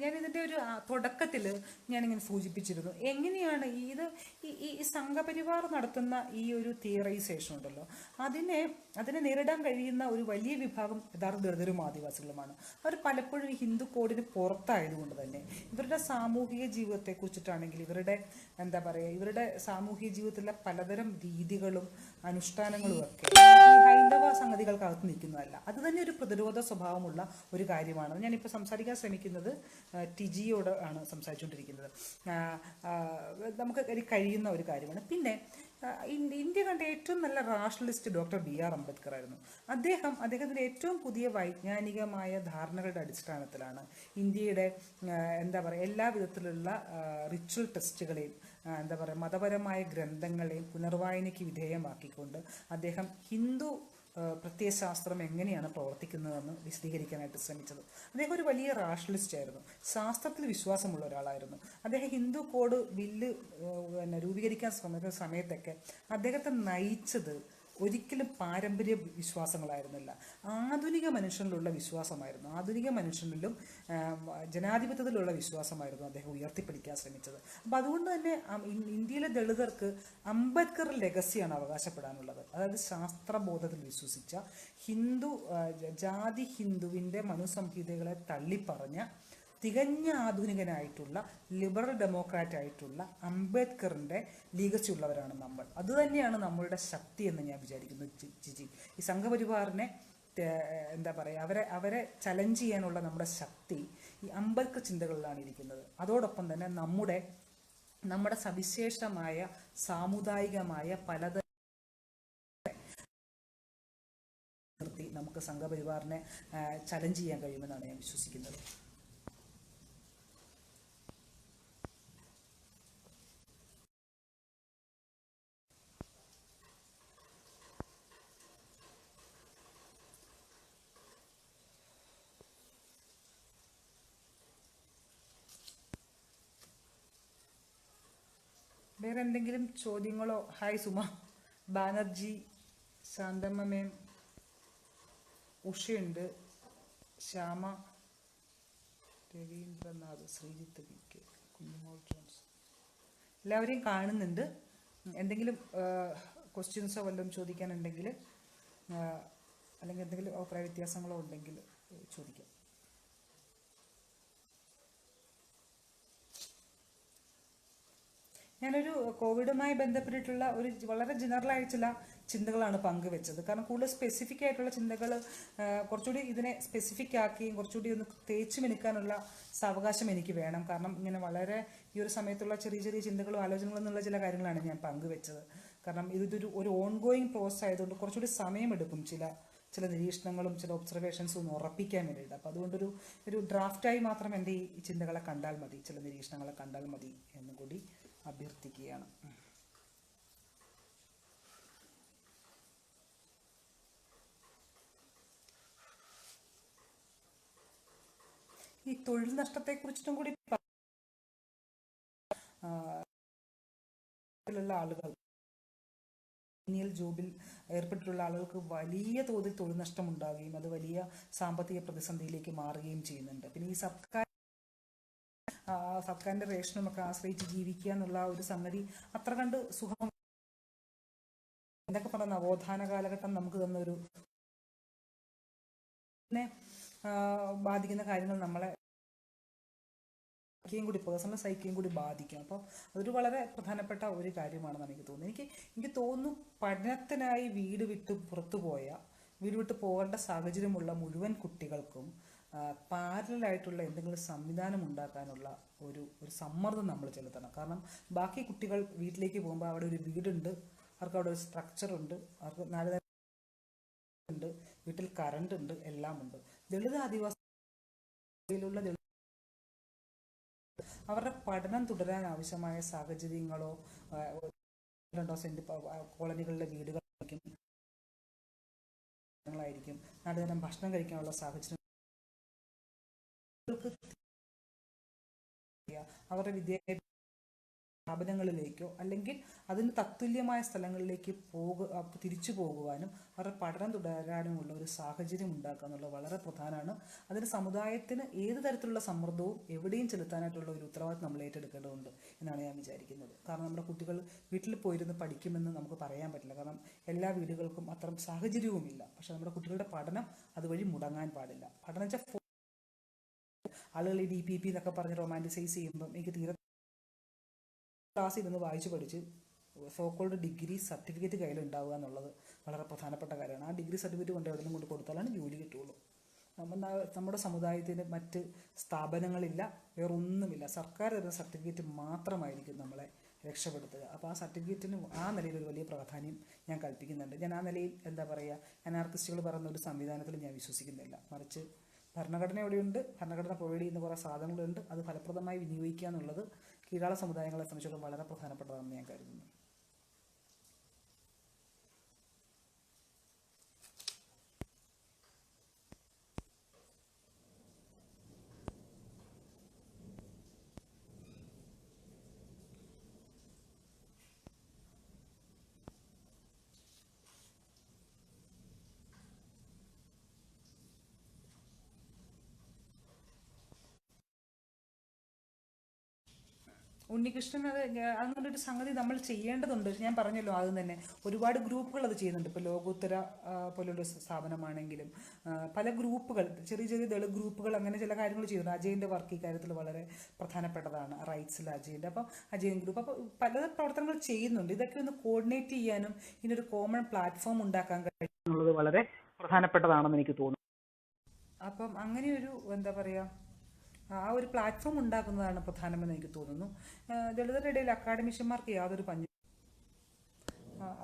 ഞാനിതിൻ്റെ ഒരു തുടക്കത്തിൽ ഞാനിങ്ങനെ സൂചിപ്പിച്ചിരുന്നു, എങ്ങനെയാണ് ഈ സംഘപരിവാർ നടത്തുന്ന ഈ ഒരു തിയറൈസേഷൻ ഉണ്ടല്ലോ, അതിനെ നേരിടാൻ കഴിയുന്ന ഒരു വലിയ വിഭാഗം യഥാർത്ഥ ദളിതരും ആദിവാസികളുമാണ്. അവർ പലപ്പോഴും ഈ ഹിന്ദു കോഡിന് പുറത്തായതുകൊണ്ട് തന്നെ ഇവരുടെ സാമൂഹിക ജീവിതത്തെക്കുറിച്ചിട്ടാണെങ്കിൽ ഇവരുടെ സാമൂഹിക ജീവിതത്തിലെ പലതരം രീതികളും അനുഷ്ഠാനങ്ങളും ഒക്കെ ഈ ഹൈന്ദവ സംഗതികൾക്കകത്ത് നിൽക്കുന്നതല്ല. അത് തന്നെ ഒരു പ്രതിരോധ സ്വഭാവമുള്ള ഒരു കാര്യമാണ്. ഞാനിപ്പോൾ സംസാരിക്കാൻ ശ്രമിക്കുന്നത് ടിജിയോട് ആണ് സംസാരിച്ചുകൊണ്ടിരിക്കുന്നത്. നമുക്ക് കഴിയുന്ന ഒരു കാര്യമാണ്. പിന്നെ ഇന്ത്യ കണ്ട ഏറ്റവും നല്ല റാഷണലിസ്റ്റ് ഡോക്ടർ BR അംബേദ്കർ ആയിരുന്നു. അദ്ദേഹത്തിൻ്റെ ഏറ്റവും പുതിയ വൈജ്ഞാനികമായ ധാരണകളുടെ അടിസ്ഥാനത്തിലാണ് ഇന്ത്യയുടെ എല്ലാ വിധത്തിലുള്ള റിച്വൽ ടെസ്റ്റുകളെയും മതപരമായ ഗ്രന്ഥങ്ങളെയും പുനർവായനയ്ക്ക് വിധേയമാക്കിക്കൊണ്ട് അദ്ദേഹം ഹിന്ദു പ്രത്യയശാസ്ത്രം എങ്ങനെയാണ് പ്രവർത്തിക്കുന്നതെന്ന് വിശദീകരിക്കാനായിട്ട് ശ്രമിച്ചത്. അദ്ദേഹം ഒരു വലിയ റാഷണലിസ്റ്റ് ആയിരുന്നു, ശാസ്ത്രത്തിൽ വിശ്വാസമുള്ള ഒരാളായിരുന്നു. അദ്ദേഹം ഹിന്ദു കോഡ് ബില്ല് രൂപീകരിക്കാൻ ശ്രമിക്കുന്ന സമയത്തൊക്കെ അദ്ദേഹത്തെ നയിച്ചത് ഒരിക്കലും പാരമ്പര്യ വിശ്വാസങ്ങളായിരുന്നില്ല, ആധുനിക മനുഷ്യനിലുള്ള വിശ്വാസമായിരുന്നു. ആധുനിക മനുഷ്യനിലും ജനാധിപത്യത്തിലുള്ള വിശ്വാസമായിരുന്നു അദ്ദേഹം ഉയർത്തിപ്പിടിക്കാൻ ശ്രമിച്ചത്. അപ്പോൾ അതുകൊണ്ട് തന്നെ ഇന്ത്യയിലെ ദളിതർക്ക് അംബേദ്കർ ലെഗസിയാണ് അവകാശപ്പെടാനുള്ളത്. അതായത് ശാസ്ത്രബോധത്തിൽ വിശ്വസിച്ച ജാതി ഹിന്ദുവിൻ്റെ മനുസംഹിതകളെ തള്ളിപ്പറഞ്ഞ തികഞ്ഞ ആധുനികനായിട്ടുള്ള ലിബറൽ ഡെമോക്രാറ്റ് ആയിട്ടുള്ള അംബേദ്കറിൻ്റെ ലീഗസി ഉള്ളവരാണ് നമ്മൾ. അതുതന്നെയാണ് നമ്മളുടെ ശക്തി എന്ന് ഞാൻ വിചാരിക്കുന്നു. ജിജി, ഈ സംഘപരിവാറിനെ അവരെ ചലഞ്ച് ചെയ്യാനുള്ള നമ്മുടെ ശക്തി ഈ അംബേദ്കർ ചിന്തകളിലാണ് ഇരിക്കുന്നത്. അതോടൊപ്പം തന്നെ നമ്മുടെ സവിശേഷമായ സാമുദായികമായ പലതരം നിർത്തി നമുക്ക് സംഘപരിവാറിനെ ചലഞ്ച് ചെയ്യാൻ കഴിയുമെന്നാണ് ഞാൻ വിശ്വസിക്കുന്നത്. വേറെ എന്തെങ്കിലും ചോദ്യങ്ങളോ? ഹായ് സുമ ബാനർജി, ശാന്തമ്മ മേം, ഉഷയുണ്ട്, ശ്യാമ, രവീന്ദ്രനാഥ്, ശ്രീജിത്ത് വി കെ, കുഞ്ഞുമോൾ ജോൺസ്, എല്ലാവരെയും കാണുന്നുണ്ട്. എന്തെങ്കിലും ക്വസ്റ്റ്യൻസോ വല്ലതും ചോദിക്കാനുണ്ടെങ്കിൽ അല്ലെങ്കിൽ എന്തെങ്കിലും അഭിപ്രായ വ്യത്യാസങ്ങളോ ഉണ്ടെങ്കിൽ ചോദിക്കാം. ഞാനൊരു കോവിഡുമായി ബന്ധപ്പെട്ടിട്ടുള്ള ഒരു വളരെ ജനറൽ ആയിട്ടുള്ള ചിന്തകളാണ് പങ്കുവെച്ചത്. കാരണം കൂടുതൽ സ്പെസിഫിക് ആയിട്ടുള്ള ചിന്തകൾ കുറച്ചുകൂടി ഇതിനെ സ്പെസിഫിക് ആക്കുകയും കുറച്ചുകൂടി ഒന്ന് തേച്ചു മിനുക്കാനുള്ള സാവകാശം എനിക്ക് വേണം. കാരണം ഇങ്ങനെ വളരെ ഈ ഒരു സമയത്തുള്ള ചെറിയ ചെറിയ ചിന്തകളും ആലോചനകളും എന്നുള്ള ചില കാര്യങ്ങളാണ് ഞാൻ പങ്കുവെച്ചത്. കാരണം ഒരു ഓൺഗോയിങ് പ്രോസസ് ആയതുകൊണ്ട് കുറച്ചുകൂടി സമയമെടുക്കും ചില നിരീക്ഷണങ്ങളും ചില ഒബ്സർവേഷൻസും ഒന്ന് ഉറപ്പിക്കാൻ വേണ്ടിയിട്ട്. അപ്പോൾ അതുകൊണ്ടൊരു ഡ്രാഫ്റ്റായി മാത്രം എൻ്റെ ഈ ചിന്തകളെ കണ്ടാൽ മതി, ചില നിരീക്ഷണങ്ങളെ കണ്ടാൽ മതി എന്നും കൂടി അഭ്യർത്ഥിക്കുകയാണ്. ഈ തൊഴിൽ നഷ്ടത്തെക്കുറിച്ചിട്ടും കൂടി ആളുകൾ ജോബിൽ ഏർപ്പെട്ടിട്ടുള്ള ആളുകൾക്ക് വലിയ തോതിൽ തൊഴിൽ നഷ്ടം ഉണ്ടാകുകയും അത് വലിയ സാമ്പത്തിക പ്രതിസന്ധിയിലേക്ക് മാറുകയും ചെയ്യുന്നുണ്ട്. പിന്നെ ഈ സർക്കാരിൻ്റെ റേഷനും ഒക്കെ ആശ്രയിച്ച് ജീവിക്കുക എന്നുള്ള ഒരു സംഗതി അത്ര കണ്ട് സുഖം എന്തൊക്കെ പറഞ്ഞ നവോത്ഥാന കാലഘട്ടം നമുക്ക് തന്നൊരു ബാധിക്കുന്ന കാര്യങ്ങൾ നമ്മളെ കൂടി പേഴ്സണൽ സൈക്കിയും കൂടി ബാധിക്കും. അപ്പോൾ അതൊരു വളരെ പ്രധാനപ്പെട്ട ഒരു കാര്യമാണെന്നാണ് എനിക്ക് തോന്നുന്നത്. എനിക്ക് തോന്നുന്നു പഠനത്തിനായി വീട് വിട്ട് പോകേണ്ട സാഹചര്യമുള്ള മുഴുവൻ കുട്ടികൾക്കും പാരലായിട്ടുള്ള എന്തെങ്കിലും സംവിധാനം ഉണ്ടാക്കാനുള്ള ഒരു സമ്മർദ്ദം നമ്മൾ ചെലുത്തണം. കാരണം ബാക്കി കുട്ടികൾ വീട്ടിലേക്ക് പോകുമ്പോൾ അവിടെ ഒരു വീടുണ്ട്, അവർക്ക് അവിടെ ഒരു സ്ട്രക്ചറുണ്ട്, അവർക്ക് 4 നേരം ഉണ്ട്, വീട്ടിൽ കറണ്ട് ഉണ്ട്, എല്ലാം ഉണ്ട്. ദളിത് ആദിവാസിയിലുള്ള അവരുടെ പഠനം തുടരാൻ ആവശ്യമായ സാഹചര്യങ്ങളോ 2 സെന്റ് കോളനികളിലെ വീടുകളായിരിക്കും, 4 നേരം ഭക്ഷണം കഴിക്കാനുള്ള സാഹചര്യം, അവരുടെ വിദ്യാഭ്യാസ സ്ഥാപനങ്ങളിലേക്കോ അല്ലെങ്കിൽ അതിന് തത്തുല്യമായ സ്ഥലങ്ങളിലേക്ക് തിരിച്ചു പോകുവാനും അവരുടെ പഠനം തുടരാനുമുള്ള ഒരു സാഹചര്യം ഉണ്ടാക്കുക എന്നുള്ളത് വളരെ പ്രധാനമാണ്. അതിന് സമുദായത്തിന് ഏത് തരത്തിലുള്ള സമ്മർദ്ദവും എവിടെയും ചെലുത്താനായിട്ടുള്ള ഒരു ഉത്തരവാദിത്വം നമ്മൾ ഏറ്റെടുക്കേണ്ടതുണ്ട് എന്നാണ് ഞാൻ വിചാരിക്കുന്നത്. കാരണം നമ്മുടെ കുട്ടികൾ വീട്ടിൽ പോയിരുന്ന് പഠിക്കുമെന്ന് നമുക്ക് പറയാൻ പറ്റില്ല. കാരണം എല്ലാ വീടുകൾക്കും അത്തരം സാഹചര്യവുമില്ല. പക്ഷെ നമ്മുടെ കുട്ടികളുടെ പഠനം അതുവഴി മുടങ്ങാൻ പാടില്ല. പഠനം വെച്ചാൽ ആളുകൾ ഈ DPP എന്നൊക്കെ പറഞ്ഞ് റൊമാൻറ്റിസൈസ് ചെയ്യുമ്പം എനിക്ക് തീരെ ക്ലാസ്സിൽ നിന്ന് വായിച്ച് പഠിച്ച് സോക്കോൾഡ് ഡിഗ്രി സർട്ടിഫിക്കറ്റ് കയ്യിലുണ്ടാവുക എന്നുള്ളത് വളരെ പ്രധാനപ്പെട്ട കാര്യമാണ്. ആ ഡിഗ്രി സർട്ടിഫിക്കറ്റ് കൊണ്ട് എവിടെയും കൊണ്ട് കൊടുത്താലാണ് ജോലി കിട്ടുള്ളൂ. നമ്മുടെ സമുദായത്തിന് മറ്റ് സ്ഥാപനങ്ങളില്ല, വേറൊന്നുമില്ല. സർക്കാർ തരുന്ന സർട്ടിഫിക്കറ്റ് മാത്രമായിരിക്കും നമ്മളെ രക്ഷപ്പെടുത്തുക. അപ്പോൾ ആ സർട്ടിഫിക്കറ്റിന് ആ നിലയിൽ ഒരു വലിയ പ്രാധാന്യം ഞാൻ കൽപ്പിക്കുന്നുണ്ട്. ഞാൻ ആ നിലയിൽ അനാർക്കിസ്റ്റുകൾ പറയുന്ന ഒരു സംവിധാനത്തിൽ ഞാൻ വിശ്വസിക്കുന്നില്ല. മറിച്ച് ഭരണഘടന എവിടെയുണ്ട്, ഭരണഘടന പ്രൊവൈഡ് ചെയ്യുന്ന കുറേ സാധനങ്ങളുണ്ട്, അത് ഫലപ്രദമായി വിനിയോഗിക്കുക എന്നുള്ളത് കീഴാള സമുദായങ്ങളെ സംബന്ധിച്ചിടത്തോളം വളരെ പ്രധാനപ്പെട്ടതാണെന്ന് ഞാൻ കരുതുന്നു. ഉണ്ണികൃഷ്ണൻ അങ്ങനൊരു സംഗതി നമ്മൾ ചെയ്യേണ്ടതുണ്ട്. ഞാൻ പറഞ്ഞല്ലോ ആദ്യം തന്നെ ഒരുപാട് ഗ്രൂപ്പുകൾ അത് ചെയ്യുന്നുണ്ട്. ഇപ്പോൾ ലോകോത്തര പോലുള്ള സ്ഥാപനമാണെങ്കിലും പല ഗ്രൂപ്പുകൾ, ചെറിയ ചെറിയ ദളിത് ഗ്രൂപ്പുകൾ അങ്ങനെ ചില കാര്യങ്ങൾ ചെയ്യുന്നുണ്ട്. അജയൻ്റെ വർക്ക് ഈ കാര്യത്തിൽ വളരെ പ്രധാനപ്പെട്ടതാണ്, റൈറ്റ്സിൽ അജയൻ്റെ. അപ്പം അജയൻ ഗ്രൂപ്പ് അപ്പോൾ പല പ്രവർത്തനങ്ങൾ ചെയ്യുന്നുണ്ട്. ഇതൊക്കെ ഒന്ന് കോർഡിനേറ്റ് ചെയ്യാനും ഇതിനൊരു കോമൺ പ്ലാറ്റ്ഫോം ഉണ്ടാക്കാൻ കഴിയുന്നുള്ളത് വളരെ പ്രധാനപ്പെട്ടതാണെന്ന് എനിക്ക് തോന്നുന്നു. അപ്പം അങ്ങനെയൊരു ആ ഒരു പ്ലാറ്റ്ഫോം ഉണ്ടാക്കുന്നതാണ് പ്രധാനമെന്ന് എനിക്ക് തോന്നുന്നു. ദളിതരുടെ ഇടയിൽ അക്കാഡമിഷ്യന്മാർക്ക് യാതൊരു പഞ്ഞു.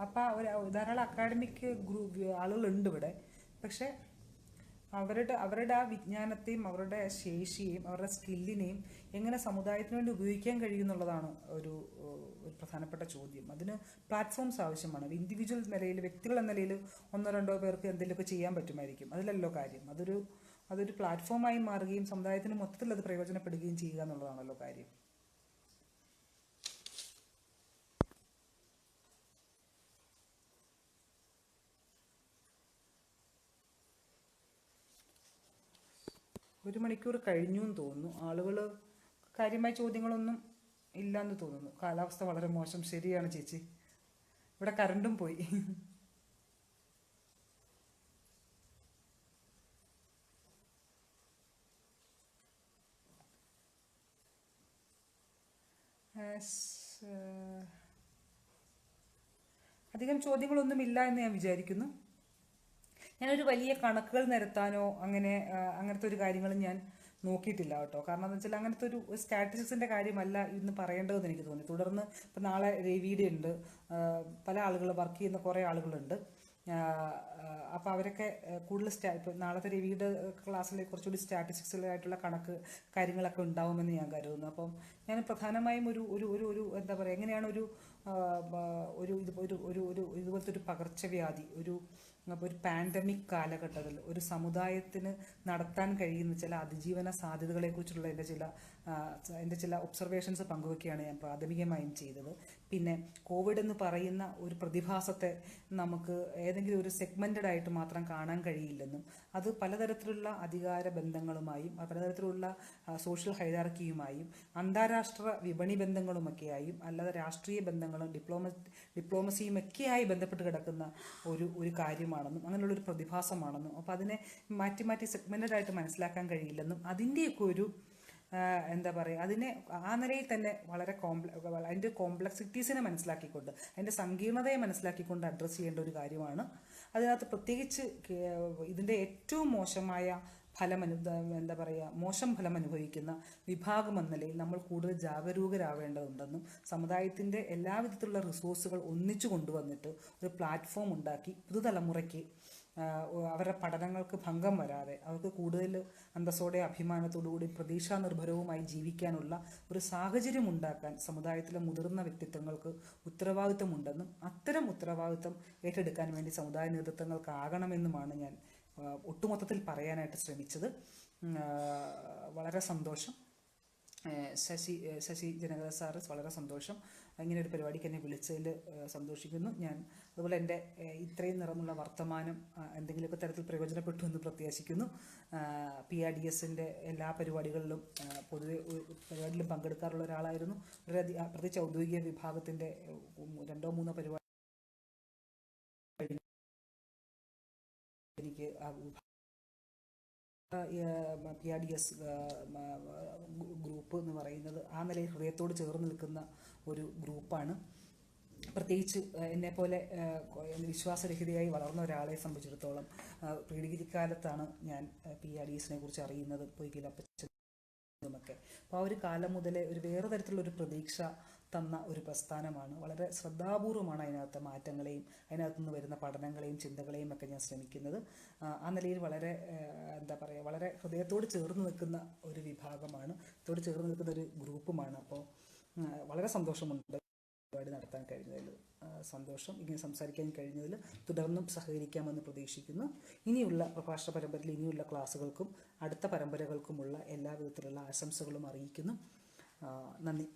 അപ്പോൾ ധാരാളം അക്കാഡമിക് ആളുകളുണ്ട് ഇവിടെ. പക്ഷെ അവരുടെ ആ വിജ്ഞാനത്തെയും അവരുടെ ശേഷിയെയും അവരുടെ സ്കില്ലിനെയും എങ്ങനെ സമുദായത്തിന് വേണ്ടി ഉപയോഗിക്കാൻ കഴിയുമെന്നുള്ളതാണ് ഒരു പ്രധാനപ്പെട്ട ചോദ്യം. അതിന് പ്ലാറ്റ്ഫോംസ് ആവശ്യമാണ്. ഇൻഡിവിജ്വൽ നിലയിൽ, വ്യക്തികൾ എന്ന നിലയിൽ 1-2 പേർക്ക് എന്തെങ്കിലുമൊക്കെ ചെയ്യാൻ പറ്റുമായിരിക്കും, അതിലല്ലോ കാര്യം. അതൊരു പ്ലാറ്റ്ഫോമായി മാറുകയും സമുദായത്തിന് മൊത്തത്തിൽ അത് പ്രയോജനപ്പെടുകയും ചെയ്യുക എന്നുള്ളതാണല്ലോ കാര്യം. 1 മണിക്കൂർ കഴിഞ്ഞു എന്ന് തോന്നുന്നു. ആളുകൾ കാര്യമായ ചോദ്യങ്ങളൊന്നും ഇല്ലയെന്ന് തോന്നുന്നു. കാലാവസ്ഥ വളരെ മോശം. ശരിയാണ് ചേച്ചി, ഇവിടെ കറണ്ടും പോയി. അധികം ചോദ്യങ്ങളൊന്നും ഇല്ല എന്ന് ഞാൻ വിചാരിക്കുന്നു. ഞാനൊരു വലിയ കണക്കുകൾ നിരത്താനോ അങ്ങനത്തെ ഒരു കാര്യങ്ങളും ഞാൻ നോക്കിയിട്ടില്ല കേട്ടോ. കാരണം എന്ന് വെച്ചാൽ അങ്ങനത്തെ ഒരു സ്റ്റാറ്റിസ്റ്റിക്സിൻ്റെ കാര്യമല്ല ഇന്ന് പറയേണ്ടതെന്ന് എനിക്ക് തോന്നി. തുടർന്ന് ഇപ്പം നാളെ രവിയുടെ ഉണ്ട്, പല ആളുകൾ വർക്ക് ചെയ്യുന്ന കുറേ ആളുകളുണ്ട്. അപ്പോൾ അവരൊക്കെ കൂടുതൽ ഇപ്പം നാളത്തെ രവിയുടെ ക്ലാസ്സിൽ കുറച്ചുകൂടി സ്റ്റാറ്റിസ്റ്റിക്സിലായിട്ടുള്ള കണക്ക് കാര്യങ്ങളൊക്കെ ഉണ്ടാവുമെന്ന് ഞാൻ കരുതുന്നു. അപ്പം ഞാൻ പ്രധാനമായും ഒരു ഒരു ഒരു ഒരു എന്താ പറയുക, എങ്ങനെയാണ് ഒരു ഇതുപോലത്തെ ഒരു പകർച്ചവ്യാധി, ഒരു പാൻഡമിക് കാലഘട്ടത്തിൽ ഒരു സമുദായത്തിന് നടത്താൻ കഴിയുന്ന ചില അതിജീവന സാധ്യതകളെക്കുറിച്ചുള്ള എൻ്റെ ചില ഒബ്സർവേഷൻസ് പങ്കുവയ്ക്കുകയാണ് ഞാൻ പ്രാഥമികമായും ചെയ്തത്. പിന്നെ കോവിഡ് എന്ന് പറയുന്ന ഒരു പ്രതിഭാസത്തെ നമുക്ക് ഏതെങ്കിലും ഒരു സെഗ്മെൻറ്റഡ് ആയിട്ട് മാത്രം കാണാൻ കഴിയില്ലെന്നും അത് പലതരത്തിലുള്ള അധികാര ബന്ധങ്ങളുമായും പലതരത്തിലുള്ള സോഷ്യൽ ഹൈറാർക്കിയുമായും അന്താരാഷ്ട്ര വിപണി ബന്ധങ്ങളുമൊക്കെയായും അല്ലാതെ രാഷ്ട്രീയ ബന്ധങ്ങളും ഡിപ്ലോമസിയും ഒക്കെയായി ബന്ധപ്പെട്ട് കിടക്കുന്ന ഒരു കാര്യമാണെന്നും അങ്ങനെയുള്ളൊരു പ്രതിഭാസമാണെന്നും അപ്പോൾ അതിനെ മാറ്റി മാറ്റി സെഗ്മെൻറ്റഡ് ആയിട്ട് മനസ്സിലാക്കാൻ കഴിയില്ലെന്നും അതിൻ്റെയൊക്കെ ഒരു എന്താ പറയുക, അതിനെ ആ നിലയിൽ തന്നെ വളരെ അതിൻ്റെ കോംപ്ലക്സിറ്റീസിനെ മനസ്സിലാക്കിക്കൊണ്ട് അതിൻ്റെ സങ്കീർണതയെ മനസ്സിലാക്കിക്കൊണ്ട് അഡ്രസ്സ് ചെയ്യേണ്ട ഒരു കാര്യമാണ്. അതിനകത്ത് പ്രത്യേകിച്ച് ഇതിൻ്റെ ഏറ്റവും മോശമായ എന്താ പറയുക, മോശം ഫലം അനുഭവിക്കുന്ന വിഭാഗം എന്ന നിലയിൽ നമ്മൾ കൂടുതൽ ജാഗരൂകരാവേണ്ടതുണ്ടെന്നും സമുദായത്തിൻ്റെ എല്ലാവിധത്തിലുള്ള റിസോഴ്സുകൾ ഒന്നിച്ചു കൊണ്ടുവന്നിട്ട് ഒരു പ്ലാറ്റ്ഫോം ഉണ്ടാക്കി പുതുതലമുറയ്ക്ക് അവരുടെ പഠനങ്ങൾക്ക് ഭംഗം വരാതെ അവർക്ക് കൂടുതൽ അന്തസ്സോടെ അഭിമാനത്തോടുകൂടി പ്രതീക്ഷാനിർഭരവുമായി ജീവിക്കാനുള്ള ഒരു സാഹചര്യം ഉണ്ടാക്കാൻ സമുദായത്തിലെ മുതിർന്ന വ്യക്തിത്വങ്ങൾക്ക് ഉത്തരവാദിത്വമുണ്ടെന്നും അത്തരം ഉത്തരവാദിത്വം ഏറ്റെടുക്കാൻ വേണ്ടി സമുദായ നേതൃത്വങ്ങൾക്കാകണമെന്നുമാണ് ഞാൻ ഒട്ടുമൊത്തത്തിൽ പറയാനായിട്ട് ശ്രമിച്ചത്. വളരെ സന്തോഷം. ശശി ജനകര സാറ് വളരെ സന്തോഷം. ഇങ്ങനെ ഒരു പരിപാടിക്ക് എന്നെ വിളിച്ചതിൽ സന്തോഷിക്കുന്നു ഞാൻ. അതുപോലെ എൻ്റെ ഇത്രയും നിറമുള്ള വർത്തമാനം എന്തെങ്കിലുമൊക്കെ തരത്തിൽ പ്രയോജനപ്പെട്ടു എന്ന് പ്രത്യാശിക്കുന്നു. PRDSൻ്റെ എല്ലാ പരിപാടികളിലും പൊതുവെ പരിപാടിയിലും പങ്കെടുക്കാറുള്ള ഒരാളായിരുന്നു. പ്രത്യേകിച്ച് ഔദ്യോഗിക വിഭാഗത്തിൻ്റെ 2-3 പരിപാടി എനിക്ക് PRDS ഗ്രൂപ്പ് എന്ന് പറയുന്നത് ആ നിലയിൽ ഹൃദയത്തോട് ചേർന്ന് നിൽക്കുന്ന ഒരു ഗ്രൂപ്പാണ്. പ്രത്യേകിച്ച് എന്നെപ്പോലെ വിശ്വാസരഹിതയായി വളർന്ന ഒരാളെ സംബന്ധിച്ചിടത്തോളം പ്രീ-ഡിഗ്രി കാലത്താണ് ഞാൻ PRDSനെ കുറിച്ച് അറിയുന്നത്, പൊയ്കയിലപ്പച്ചനുമൊക്കെ. അപ്പോൾ ആ ഒരു കാലം മുതലേ ഒരു വേറെ തരത്തിലുള്ളൊരു പ്രതീക്ഷ തന്ന ഒരു പ്രസ്ഥാനമാണ്. വളരെ ശ്രദ്ധാപൂർവമാണ് അതിനകത്തെ മാറ്റങ്ങളെയും അതിനകത്തുനിന്ന് വരുന്ന പഠനങ്ങളെയും ചിന്തകളെയും ഒക്കെ ഞാൻ ശ്രമിക്കുന്നത്. ആ നിലയിൽ വളരെ എന്താ പറയുക, വളരെ ഹൃദയത്തോട് ചേർന്ന് നിൽക്കുന്ന ഒരു വിഭാഗമാണ്, ഹൃദയത്തോട് ചേർന്ന് നിൽക്കുന്ന ഒരു ഗ്രൂപ്പുമാണ്. അപ്പോൾ വളരെ സന്തോഷമുണ്ട് പരിപാടി നടത്താൻ കഴിഞ്ഞതിൽ. സന്തോഷം. ഇങ്ങനെ സംസാരിക്കാൻ കഴിഞ്ഞതിൽ തുടർന്നും സഹകരിക്കാമെന്ന് പ്രതീക്ഷിക്കുന്നു. ഇനിയുള്ള പ്രഭാഷണ പരമ്പരയിൽ ഇനിയുള്ള ക്ലാസ്സുകൾക്കും അടുത്ത പരമ്പരകൾക്കുമുള്ള എല്ലാ വിധത്തിലുള്ള ആശംസകളും അറിയിക്കുന്നു. നന്ദി.